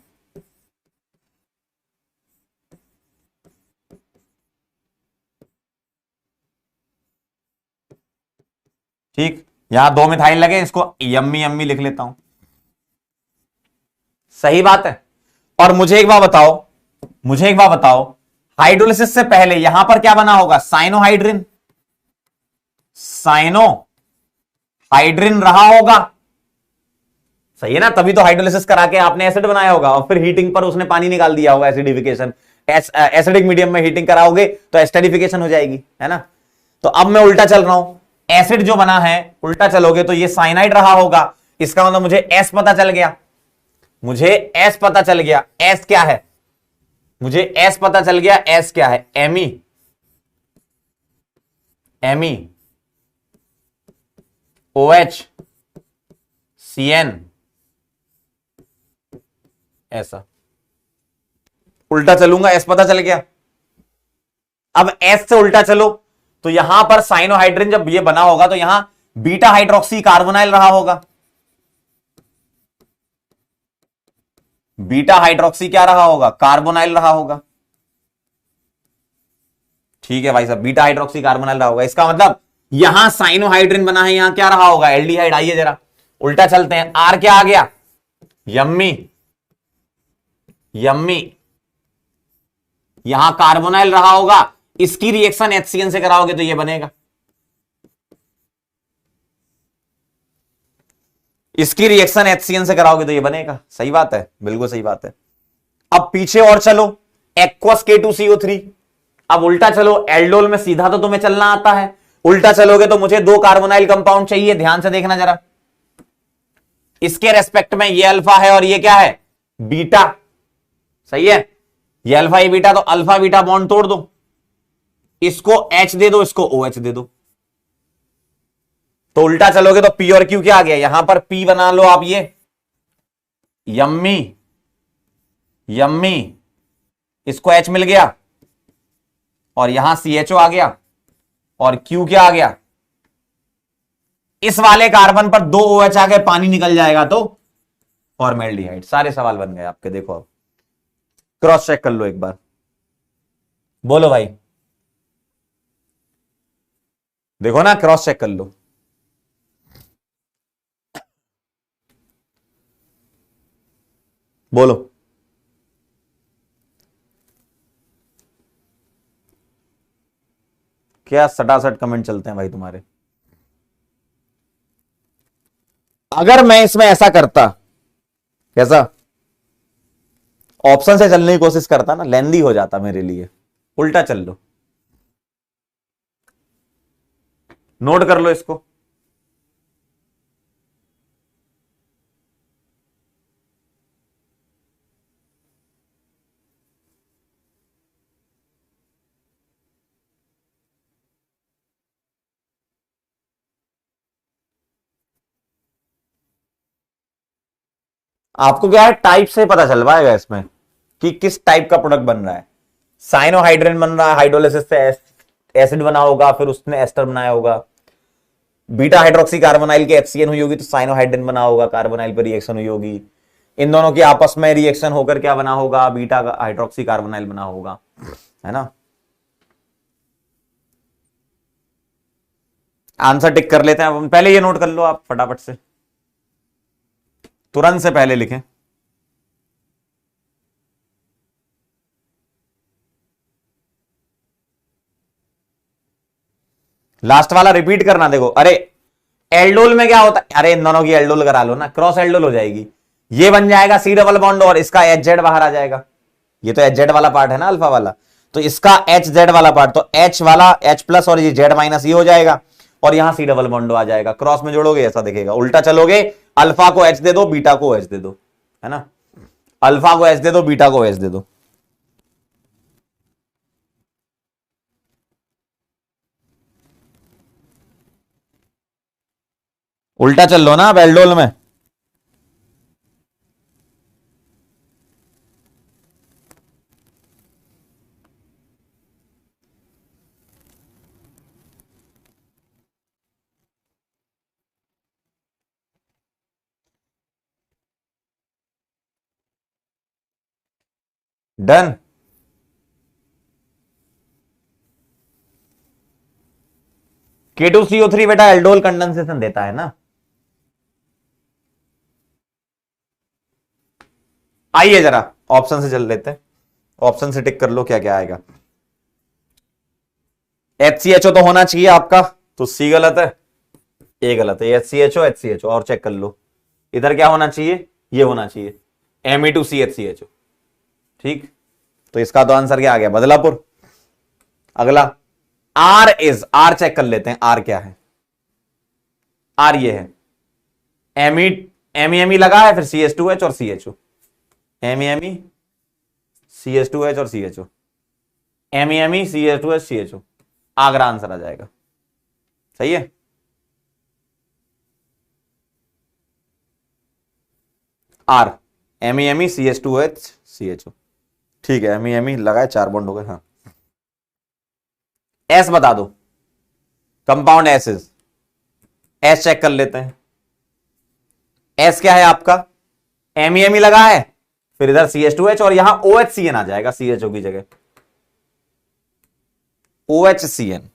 ठीक, यहां 2 मिथाइल लगे, इसको यम्मी यम्मी लिख लेता हूं। सही बात है। और मुझे एक बात बताओ, मुझे एक बात बताओ, हाइड्रोलिसिस से पहले यहां पर क्या बना होगा, साइनोहाइड्रिन। साइनोहाइड्रिन रहा होगा, सही है ना, तभी तो हाइड्रोलिसिस करा के आपने एसिड बनाया होगा, और फिर हीटिंग पर उसने पानी निकाल दिया होगा, एसिडिफिकेशन। एसिडिक मीडियम में हीटिंग कराओगे तो एस्टरिफिकेशन हो जाएगी, है ना। तो अब मैं उल्टा चल रहा हूं, एसिड जो बना है, उल्टा चलोगे तो ये साइनाइड रहा होगा। इसका मतलब मुझे एस पता चल गया, मुझे एस पता चल गया। एस क्या है, मुझे एस पता चल गया। एस क्या है, एमी, एमी, OH, CN, ऐसा। उल्टा चलूंगा, एस पता चल गया। अब एस से उल्टा चलो तो यहां पर साइनोहाइड्रिन जब ये बना होगा तो यहां बीटा हाइड्रोक्सी कार्बोनाइल रहा होगा। बीटा हाइड्रोक्सी क्या रहा होगा, कार्बोनाइल रहा होगा। ठीक है भाई साहब, बीटा हाइड्रोक्सी कार्बोनाइल रहा होगा। इसका मतलब यहां साइनोहाइड्रिन बना है, यहां क्या रहा होगा, एल्डिहाइड। आइए जरा उल्टा चलते हैं। आर क्या आ गया, यम्मी, यम्मी। यहां कार्बोनाइल रहा होगा, इसकी रिएक्शन HCN से कराओगे तो ये बनेगा, इसकी रिएक्शन HCN से कराओगे तो ये बनेगा। सही बात है, बिल्कुल सही बात है। अब पीछे और चलो, एक्वस K2CO3। अब उल्टा चलो, एल्डोल में सीधा तो तुम्हें चलना आता है, उल्टा चलोगे तो मुझे 2 कार्बोनाइल कंपाउंड चाहिए। ध्यान से देखना जरा, इसके रेस्पेक्ट में ये अल्फा है और ये क्या है, बीटा। सही है, ये अल्फा ये बीटा, तो अल्फा बीटा बॉन्ड तोड़ दो, इसको H दे दो, इसको OH दे दो। तो उल्टा चलोगे तो P और Q क्या आ गया, यहां पर P बना लो आप, ये यम्मी, यम्मी, इसको H मिल गया, और यहां CHO आ गया, और Q क्या आ गया, इस वाले कार्बन पर 2 OH आ गए, पानी निकल जाएगा तो फॉर्मेल्डिहाइड। सारे सवाल बन गए आपके। देखो अब क्रॉस चेक कर लो एक बार, बोलो भाई, देखो ना, क्रॉस चेक कर लो। बोलो। क्या सटासट कमेंट चलते हैं भाई तुम्हारे। अगर मैं इसमें ऐसा करता, कैसा, ऑप्शन से चलने की कोशिश करता ना, लेंदी हो जाता मेरे लिए। उल्टा चल लो, नोट कर लो इसको। आपको क्या है, टाइप से पता चल पाएगा इसमें कि किस टाइप का प्रोडक्ट बन रहा है। साइनोहाइड्रिन बन रहा है, हाइड्रोलिसिस से एसिड बना होगा, फिर उसने एस्टर बनाया होगा। बीटा हाइड्रोक्सी कार्बोनाइल की HCN हुई होगी तो साइनोहाइड्रिन बना होगा, कार्बोनाइल पर रिएक्शन हुई होगी। इन दोनों की आपस में रिएक्शन होकर क्या बना होगा, बीटा हाइड्रोक्सी कार्बोनाइल बना होगा, है ना। आंसर टिक कर लेते हैं। पहले ये नोट कर लो आप फटाफट से, तुरंत से पहले लिखें। लास्ट वाला रिपीट करना। देखो, अरे एल्डोल में क्या होता है, अरे इन दोनों की एल्डोल करा लो ना, क्रॉस एल्डोल हो जाएगी। ये बन जाएगा C डबल बॉन्ड और इसका HZ बाहर आ जाएगा। ये तो HZ वाला पार्ट है ना, अल्फा वाला, तो इसका HZ वाला पार्ट, तो H वाला H प्लस और ये Z माइनस ये हो जाएगा, और यहां C डबल बॉन्ड आ जाएगा। क्रॉस में जोड़ोगे ऐसा दिखेगा, उल्टा चलोगे अल्फा को H दे दो, बीटा को H दे दो, है ना। अल्फा को H दे दो, बीटा को H दे दो। उल्टा चल लो ना अब एल्डोल में। डन। K2CO3 बेटा एल्डोल कंडेंसेशन देता है ना। आइए जरा ऑप्शन से चल लेते हैं, ऑप्शन से टिक कर लो क्या क्या आएगा। HCHO तो होना चाहिए आपका, तो C गलत है, A गलत है। HCHO और चेक कर लो, इधर क्या होना चाहिए, ये होना चाहिए Me2CHCHO। ठीक, तो इसका तो आंसर क्या आ गया, बदलापुर। अगला R चेक कर लेते हैं, R क्या है। R ये है, Me लगा है, फिर CH2H और CHO, Me CH2H और CHO, Me CH2H CHO, Agra answer आ जाएगा। सही है। R Me CH2H CHO, ठीक है। Me लगा है, 4 बॉन्ड हो गए। हाँ, S बता दो, कंपाउंड S चेक कर लेते हैं। S क्या है आपका, Me लगा है, फिर इधर CH2H और यहां OHCN आ जाएगा CHO की जगह, OHCN।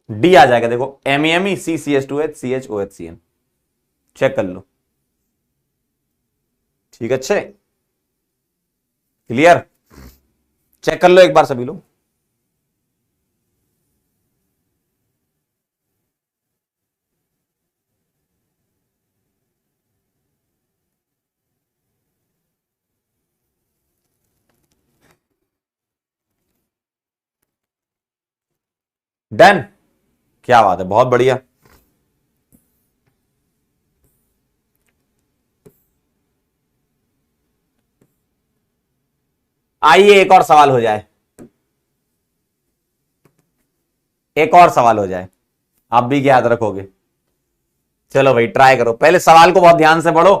D आ जाएगा। देखो Me CCH2H CHOHCN, चेक कर लो। ठीक, अच्छे, क्लियर। चेक कर लो एक बार सभी लोग। डन, क्या बात है, बहुत बढ़िया। आइए एक और सवाल हो जाए, एक और सवाल हो जाए, आप भी याद रखोगे। चलो भाई ट्राई करो, पहले सवाल को बहुत ध्यान से पढ़ो।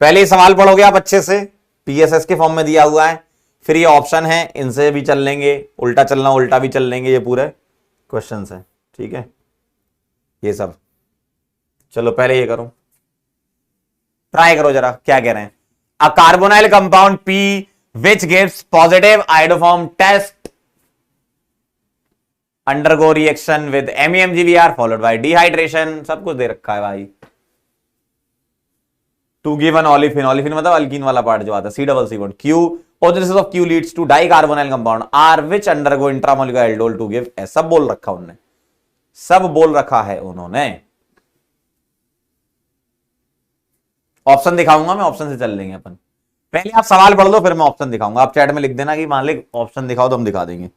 पहले ही सवाल पढ़ोगे आप अच्छे से, PSS के फॉर्म में दिया हुआ है, फिर ये ऑप्शन है, इनसे भी चल लेंगे, उल्टा चलना उल्टा भी चल लेंगे, ये पूरे क्वेश्चन है, ठीक है, ये सब। चलो पहले ये करो, ट्राई करो जरा क्या कह रहे हैं। A carbonyl compound P which gives positive iodoform test undergo reaction with MEmGbr followed by dehydration. सब कुछ दे रखा है भाई। टू गिवन ऑलिफिन, ऑलिफिन मतलब अल्कीन वाला पार्ट जो आता है, C bond Q, ozonolysis of Q leads to dicarbonyl compound R which undergo intramolecular aldol to give, सब बोल रखा उन्होंने, सब बोल रखा है उन्होंने। ऑप्शन दिखाऊंगा मैं, ऑप्शन से चल लेंगे अपन। पहले आप सवाल पढ़ लो फिर मैं ऑप्शन दिखाऊंगा। आप चैट में लिख देना कि मालिक ऑप्शन दिखाओ तो हम दिखा देंगे।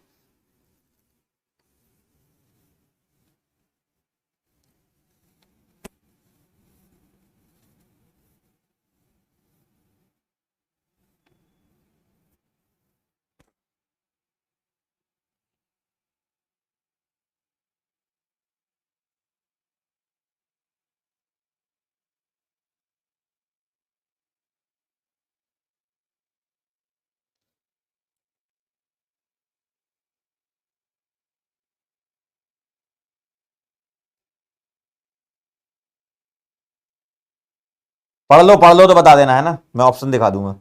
पढ़ लो तो बता देना है ना, मैं ऑप्शन दिखा दूंगा।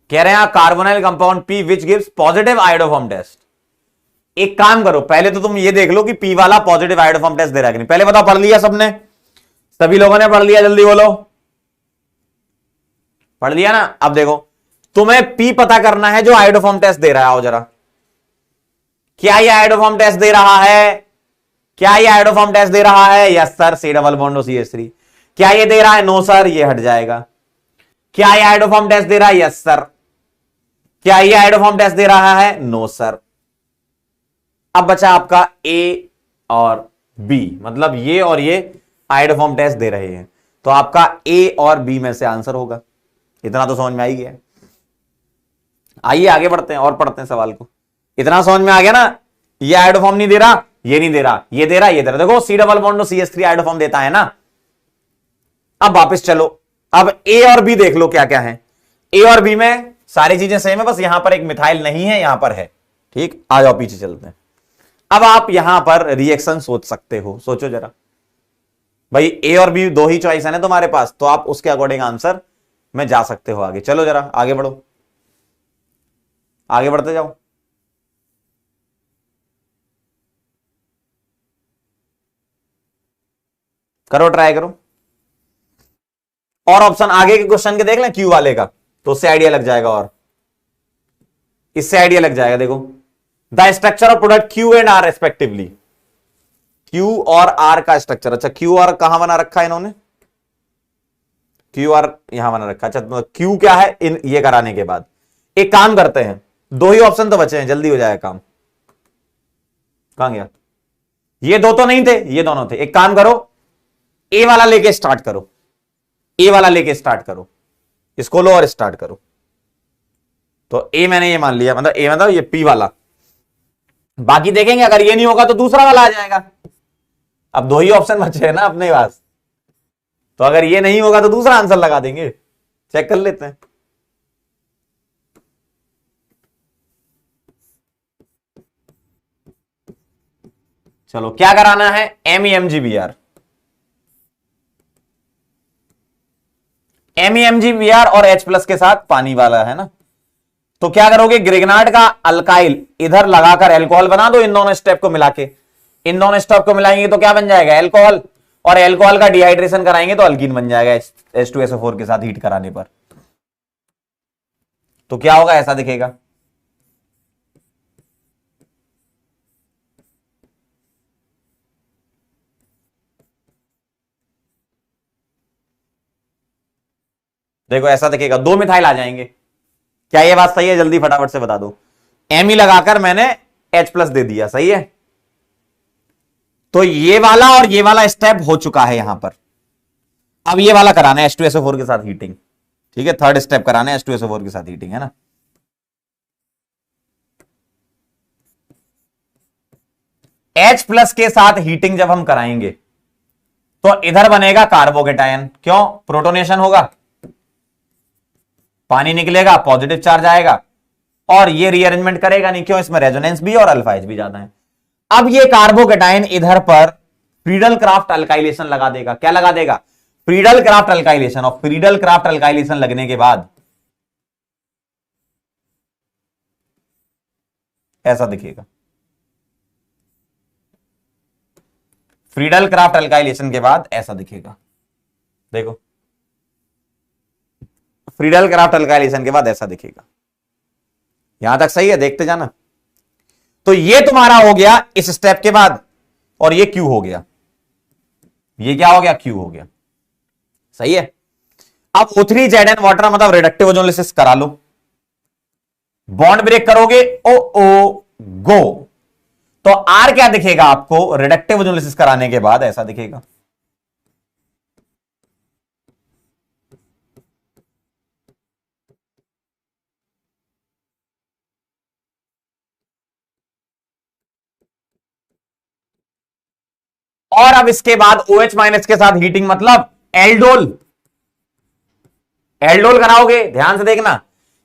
कह रहे हैं carbonyl compound P which gives positive iodoform test. एक काम करो, पहले तो तुम ये देख लो कि पी वाला पॉजिटिव आयोडोफॉर्म टेस्ट दे रहा है कि नहीं। पहले बताओ, पढ़ लिया सबने? सभी लोगों ने पढ़ लिया? जल्दी बोलो, पढ़ लिया ना? अब देखो, तुम्हें पी पता करना है जो आयोडोफॉर्म टेस्ट दे रहा है। आओ जरा, क्या ये आयोडोफॉर्म टेस्ट दे रहा है? क्या ये आयोडोफॉर्म टेस्ट दे रहा है? Yes sir, C+CH3। क्या ये दे रहा है? नो सर, ये हट जाएगा। क्या ये आयोडोफॉर्म टेस्ट दे रहा है? Yes sir. क्या ये आयोडोफॉर्म टेस्ट दे रहा है? No sir. अब बचा आपका ए और बी, मतलब ये और ये आयोडोफॉर्म टेस्ट दे रहे हैं, तो आपका ए और बी में से आंसर होगा। इतना तो समझ में आ ही गया। आइए आगे बढ़ते हैं और पढ़ते हैं सवाल को। इतना समझ में आ गया ना? ये आयोडोफॉर्म नहीं दे रहा, ये नहीं दे रहा, ये दे रहा, ये दे रहा। देखो C+CH3 आयोडोफॉर्म देता है ना। अब वापस चलो, अब ए और बी देख लो क्या क्या है। ए और बी में सारी चीजें सेम है, बस यहां पर एक मिथाइल नहीं है, यहां पर है। ठीक, आ जाओ पीछे चलते हैं। अब आप यहां पर रिएक्शन सोच सकते हो, सोचो जरा भाई। ए और बी दो ही चॉइस है ना तुम्हारे पास, तो आप उसके अकॉर्डिंग आंसर में जा सकते हो आगे। चलो जरा आगे बढ़ो, आगे बढ़ते जाओ। करो, ट्राई करो। और ऑप्शन आगे के क्वेश्चन के देख लें क्यू वाले का, तो उससे आइडिया लग जाएगा, और इससे आइडिया लग जाएगा। देखो, the structure of product Q and R respectively. Q और आर का स्ट्रक्चर, अच्छा क्यू आर कहां बना रखा है इन्होंने? क्यू आर यहां बना रखा है। अच्छा, क्यू क्या है इन ये कराने के बाद? एक काम करते हैं, दो ही ऑप्शन तो बचे हैं, जल्दी हो जाएगा काम। कहां गया? ये दो तो नहीं थे, ये दोनों थे। एक काम करो, ए वाला लेके स्टार्ट करो, ए वाला लेके स्टार्ट करो, इसको लो और स्टार्ट करो। तो ए मैंने ये मान लिया, मतलब ए मतलब ये पी वाला। बाकी देखेंगे, अगर ये नहीं होगा तो दूसरा वाला आ जाएगा। अब दो ही ऑप्शन बचे हैं ना अपने पास, तो अगर ये नहीं होगा तो दूसरा आंसर लगा देंगे। चेक कर लेते हैं। चलो, क्या कराना है? MEmGbr। MEmGbr और H+ के साथ पानी वाला है ना, तो क्या करोगे? ग्रिग्नार्ड का अल्काइल इधर लगाकर एल्कोहल बना दो। इन दोनों स्टेप को मिला के, इन दोनों स्टेप को मिलाएंगे तो क्या बन जाएगा? एल्कोहल। और एल्कोहल का डिहाइड्रेशन कराएंगे तो अल्कीन बन जाएगा H2SO4 के साथ हीट कराने पर। तो क्या होगा? ऐसा दिखेगा। देखो ऐसा दिखेगा, दो मिथाइल आ जाएंगे। क्या ये बात सही है? जल्दी फटाफट से बता दो। एमी लगाकर मैंने H+ दे दिया, सही है। तो ये वाला और ये वाला स्टेप हो चुका है यहां पर। अब ये वाला कराना है H2SO4 के साथ हीटिंग। ठीक है, थर्ड स्टेप कराना है H2SO4 के साथ हीटिंग, है ना। H+ के साथ हीटिंग जब हम कराएंगे तो इधर बनेगा कार्बोकेटायन, क्यों? प्रोटोनेशन होगा, पानी निकलेगा, पॉजिटिव चार्ज आएगा, और ये रीअरेंजमेंट करेगा नहीं, क्यों? इसमें रेजोनेंस भी और अल्फा एच भी ज्यादा है। अब ये कार्बोकेटायन इधर पर फ्रीडल क्राफ्ट अल्काइलेशन लगा देगा। क्या लगा देगा? Friedel craft alkylation. और फ्रीडल क्राफ्ट अल्काइलेशन लगने के बाद ऐसा दिखेगा। फ्रीडल क्राफ्ट अल्काइलेशन के बाद ऐसा दिखेगा, देखो, फ्रीडल क्राफ्ट अल्काइलेशन के बाद ऐसा दिखेगा। यहां तक सही है? देखते जाना। तो ये तुम्हारा हो गया इस स्टेप के बाद, और ये क्यू हो गया। ये क्या हो गया? क्यू हो गया। सही है। अब O3ZN वाटर मतलब रिडक्टिव ओजोनोलिसिस करा लो, बॉन्ड ब्रेक करोगे, ओ ओ गो। तो आर क्या दिखेगा आपको? रिडक्टिव ओजोनोलिसिस कराने के बाद ऐसा दिखेगा। और अब इसके बाद OH माइनस के साथ हीटिंग मतलब एल्डोल। एल्डोल कराओगे, ध्यान से देखना।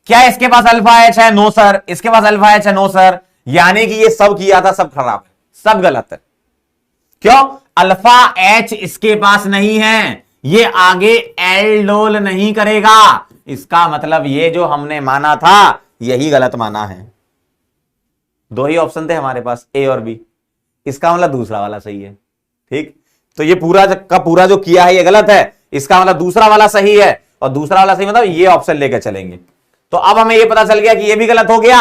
क्या इसके पास अल्फा एच है? No sir. इसके पास अल्फा एच है? No sir. यानी कि ये सब किया था, सब खराब है, सब गलत है। क्यों? अल्फा एच इसके पास नहीं है, ये आगे एल्डोल नहीं करेगा। इसका मतलब ये जो हमने माना था यही गलत माना है। दो ही ऑप्शन थे हमारे पास, ए और बी। इसका मतलब दूसरा वाला सही है। ठीक, तो ये पूरा का पूरा जो किया है ये गलत है, इसका मतलब दूसरा वाला सही है, और दूसरा वाला सही मतलब ये ऑप्शन लेकर चलेंगे। तो अब हमें ये पता चल गया कि ये भी गलत हो गया,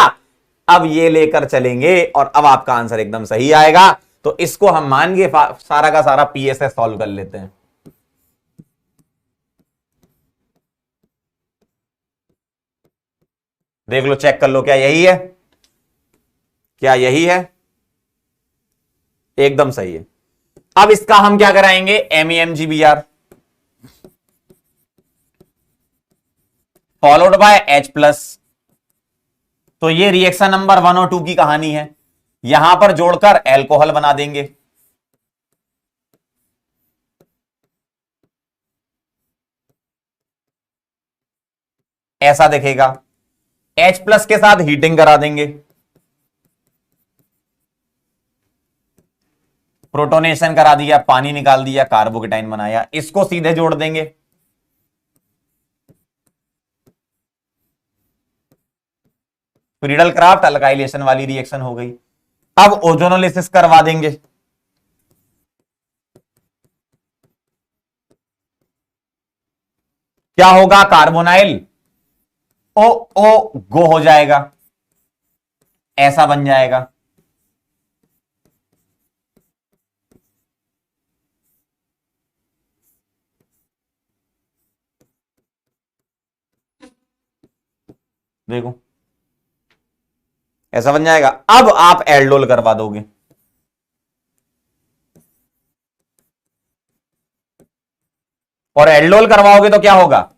अब ये लेकर चलेंगे और अब आपका आंसर एकदम सही आएगा। तो इसको हम मान के सारा का सारा PSS सॉल्व कर लेते हैं। देख लो, चेक कर लो, क्या यही है? क्या यही है? एकदम सही है। अब इसका हम क्या कराएंगे? MEmGBr followed bye H+। तो ये रिएक्शन नंबर 1 और 2 की कहानी है। यहां पर जोड़कर एल्कोहल बना देंगे। ऐसा दिखेगा। H+ के साथ हीटिंग करा देंगे, प्रोटोनेशन करा दिया, पानी निकाल दिया, कार्बोकेटाइन बनाया, इसको सीधे जोड़ देंगे। फ्रीडल क्राफ्ट अल्काइलेशन वाली रिएक्शन हो गई। अब ओजोनोलिसिस करवा देंगे। क्या होगा? कार्बोनाइल ओ ओ गो हो जाएगा, ऐसा बन जाएगा। देखो, ऐसा बन जाएगा। अब आप एल्डोल करवा दोगे, और एल्डोल करवाओगे तो क्या होगा?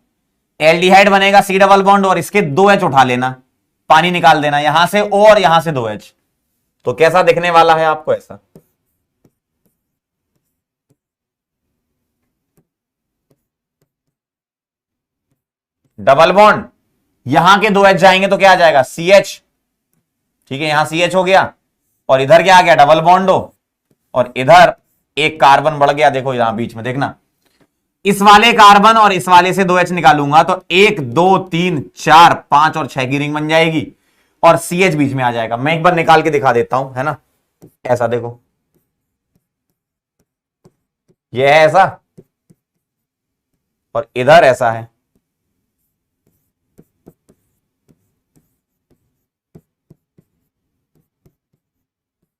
एल्डिहाइड बनेगा, C डबल बॉन्ड, और इसके 2H उठा लेना, पानी निकाल देना, यहां से O और यहां से 2H। तो कैसा दिखने वाला है आपको? ऐसा। डबल बॉन्ड, यहां के 2H जाएंगे तो क्या आ जाएगा? CH। ठीक है, यहां CH हो गया, और इधर क्या आ गया? डबल बॉन्ड हो, और इधर एक कार्बन बढ़ गया। देखो यहां बीच में देखना, इस वाले कार्बन और इस वाले से 2H निकालूंगा तो 1 2 3 4 5 और 6 की रिंग बन जाएगी, और CH बीच में आ जाएगा। मैं एक बार निकाल के दिखा देता हूं, है ना? ऐसा देखो, यह है ऐसा, और इधर ऐसा है।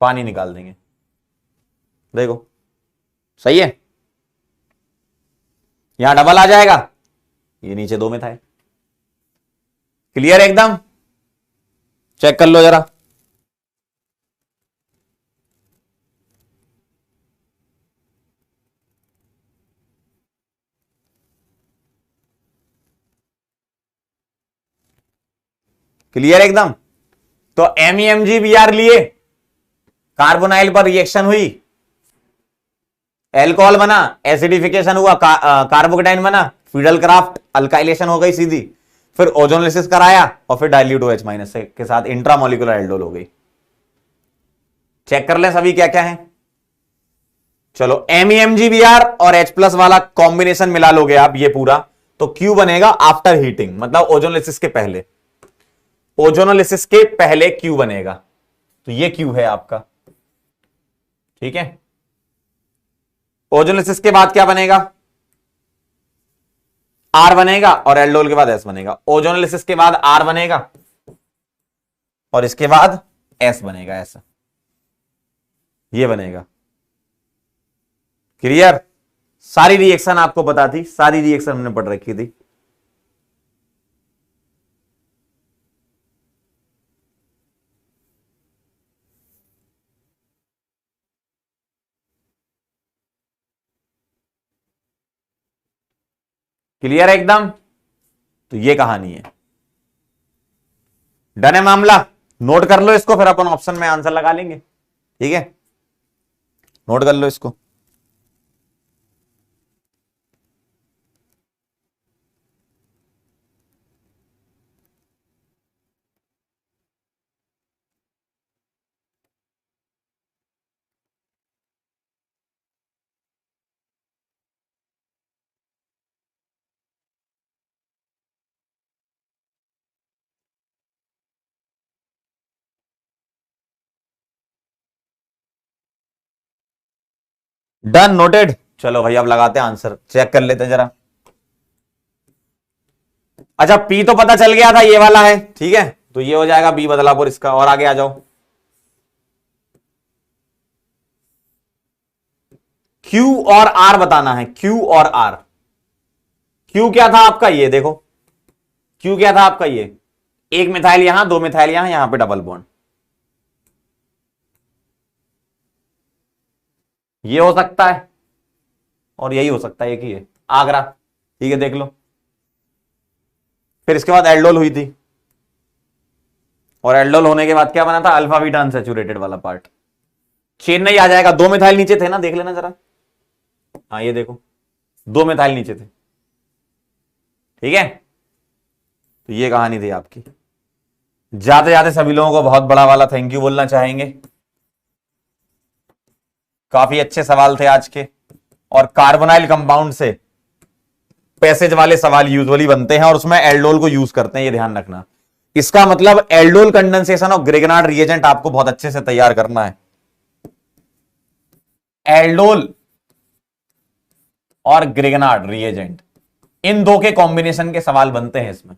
पानी निकाल देंगे, देखो सही है। यहां डबल आ जाएगा, ये नीचे 2 में था। क्लियर एकदम? चेक कर लो जरा। क्लियर एकदम? तो MEmGBr लिए, कार्बोनाइल पर रिएक्शन हुई, एल्कोहल बना, एसिडिफिकेशन हुआ, कार्बोकेटाइन बना, फिडल क्राफ्ट, अल्काइलेशन हो गई सीधी, फिर ओजोनलिसिस कराया और फिर डाइल्यूट OH माइनस के साथ इंट्रामोलिकुलर एल्डोल हो गई। चेक कर लें सभी क्या क्या है। चलो MEmGBr और H+ वाला कॉम्बिनेशन मिला लोगे आप ये पूरा, तो Q बनेगा आफ्टर हीटिंग, मतलब ओजोनलिसिस के पहले, ओजोनलिसिस के पहले Q बनेगा, तो ये Q है आपका। ठीक है, ओजोनलिसिस के बाद क्या बनेगा, R बनेगा और एल्डोल के बाद S बनेगा। ओजोनलिसिस के बाद R बनेगा और इसके बाद S बनेगा, ऐसा ये बनेगा। क्लियर? सारी रिएक्शन आपको पता थी, सारी रिएक्शन हमने पढ़ रखी थी। क्लियर है एकदम? तो ये कहानी है। डन है मामला? नोट कर लो इसको, फिर अपन ऑप्शन में आंसर लगा लेंगे। ठीक है, नोट कर लो इसको। Done, noted. चलो भाई अब लगाते हैं आंसर, चेक कर लेते हैं जरा। अच्छा, पी तो पता चल गया था ये वाला है, ठीक है, तो ये हो जाएगा बी बदलापुर इसका। और आगे आ जाओ, क्यू और आर बताना है, क्यू और आर। क्यू क्या था आपका, ये देखो, क्यू क्या था आपका, ये एक मिथाइल यहां, दो मिथाइल यहां पे डबल बॉन्ड, ये हो सकता है और यही हो सकता है, एक ही है, आगरा। ठीक है, देख लो। फिर इसके बाद एल्डोल हुई थी, और एल्डोल होने के बाद क्या बना था, अल्फा बीटा अनसैचुरेटेड वाला पार्ट। चेन्नई आ जाएगा, दो मिथाइल नीचे थे ना, देख लेना जरा। हाँ ये देखो, दो मिथाइल नीचे थे। ठीक है, तो ये कहानी थी आपकी। जाते जाते सभी लोगों को बहुत बड़ा वाला थैंक यू बोलना चाहेंगे, काफी अच्छे सवाल थे आज के। और कार्बोनाइल कंपाउंड से पैसेज वाले सवाल यूजुअली बनते हैं और उसमें एल्डोल को यूज करते हैं, ये ध्यान रखना। इसका मतलब एल्डोल कंडेंसेशन और ग्रिगनार्ड रिएजेंट आपको बहुत अच्छे से तैयार करना है। एल्डोल और ग्रिगनार्ड रिएजेंट, इन दो के कॉम्बिनेशन के सवाल बनते हैं इसमें।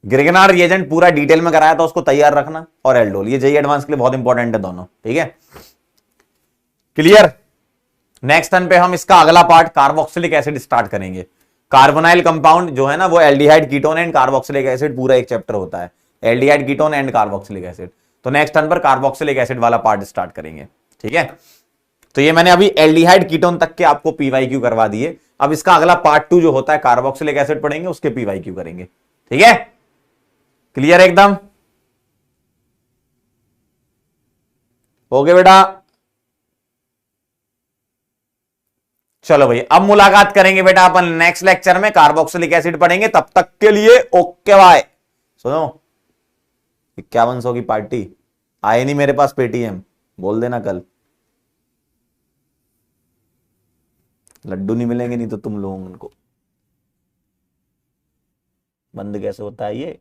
ग्रिगनार्ड रिएजेंट पूरा डिटेल में कराया था, उसको तैयार रखना, और एल्डोल, ये जेईई एडवांस के लिए बहुत इंपॉर्टेंट है दोनों। ठीक है, क्लियर? नेक्स्ट टर्न पे हम इसका अगला पार्ट कार्बोक्सिलिक एसिड स्टार्ट करेंगे। कार्बोनाइल कंपाउंड जो है ना, वो aldehyde ketone and carboxylic acid, पूरा एक चैप्टर होता है, aldehyde ketone and carboxylic acid. तो नेक्स्ट टर्न पर कार्बोक्सिलिक एसिड वाला पार्ट स्टार्ट करेंगे। ठीक है, तो ये मैंने अभी एल्डिहाइड कीटोन तक के आपको पीवाईक्यू करवा दिए। अब इसका अगला पार्ट 2 जो होता है कार्बोक्सिलिक एसिड पढ़ेंगे, उसके पीवाईक्यू करेंगे। ठीक है, क्लियर एकदम? हो गया बेटा? चलो भाई, अब मुलाकात करेंगे बेटा अपन नेक्स्ट लेक्चर में, कार्बोक्सिलिक एसिड पढ़ेंगे। तब तक के लिए ओके बाय। सुनो, 5100 की पार्टी आए नहीं मेरे पास, पेटीएम बोल देना कल, लड्डू नहीं मिलेंगे, नहीं तो तुम लोग उनको। बंद कैसे होता है ये?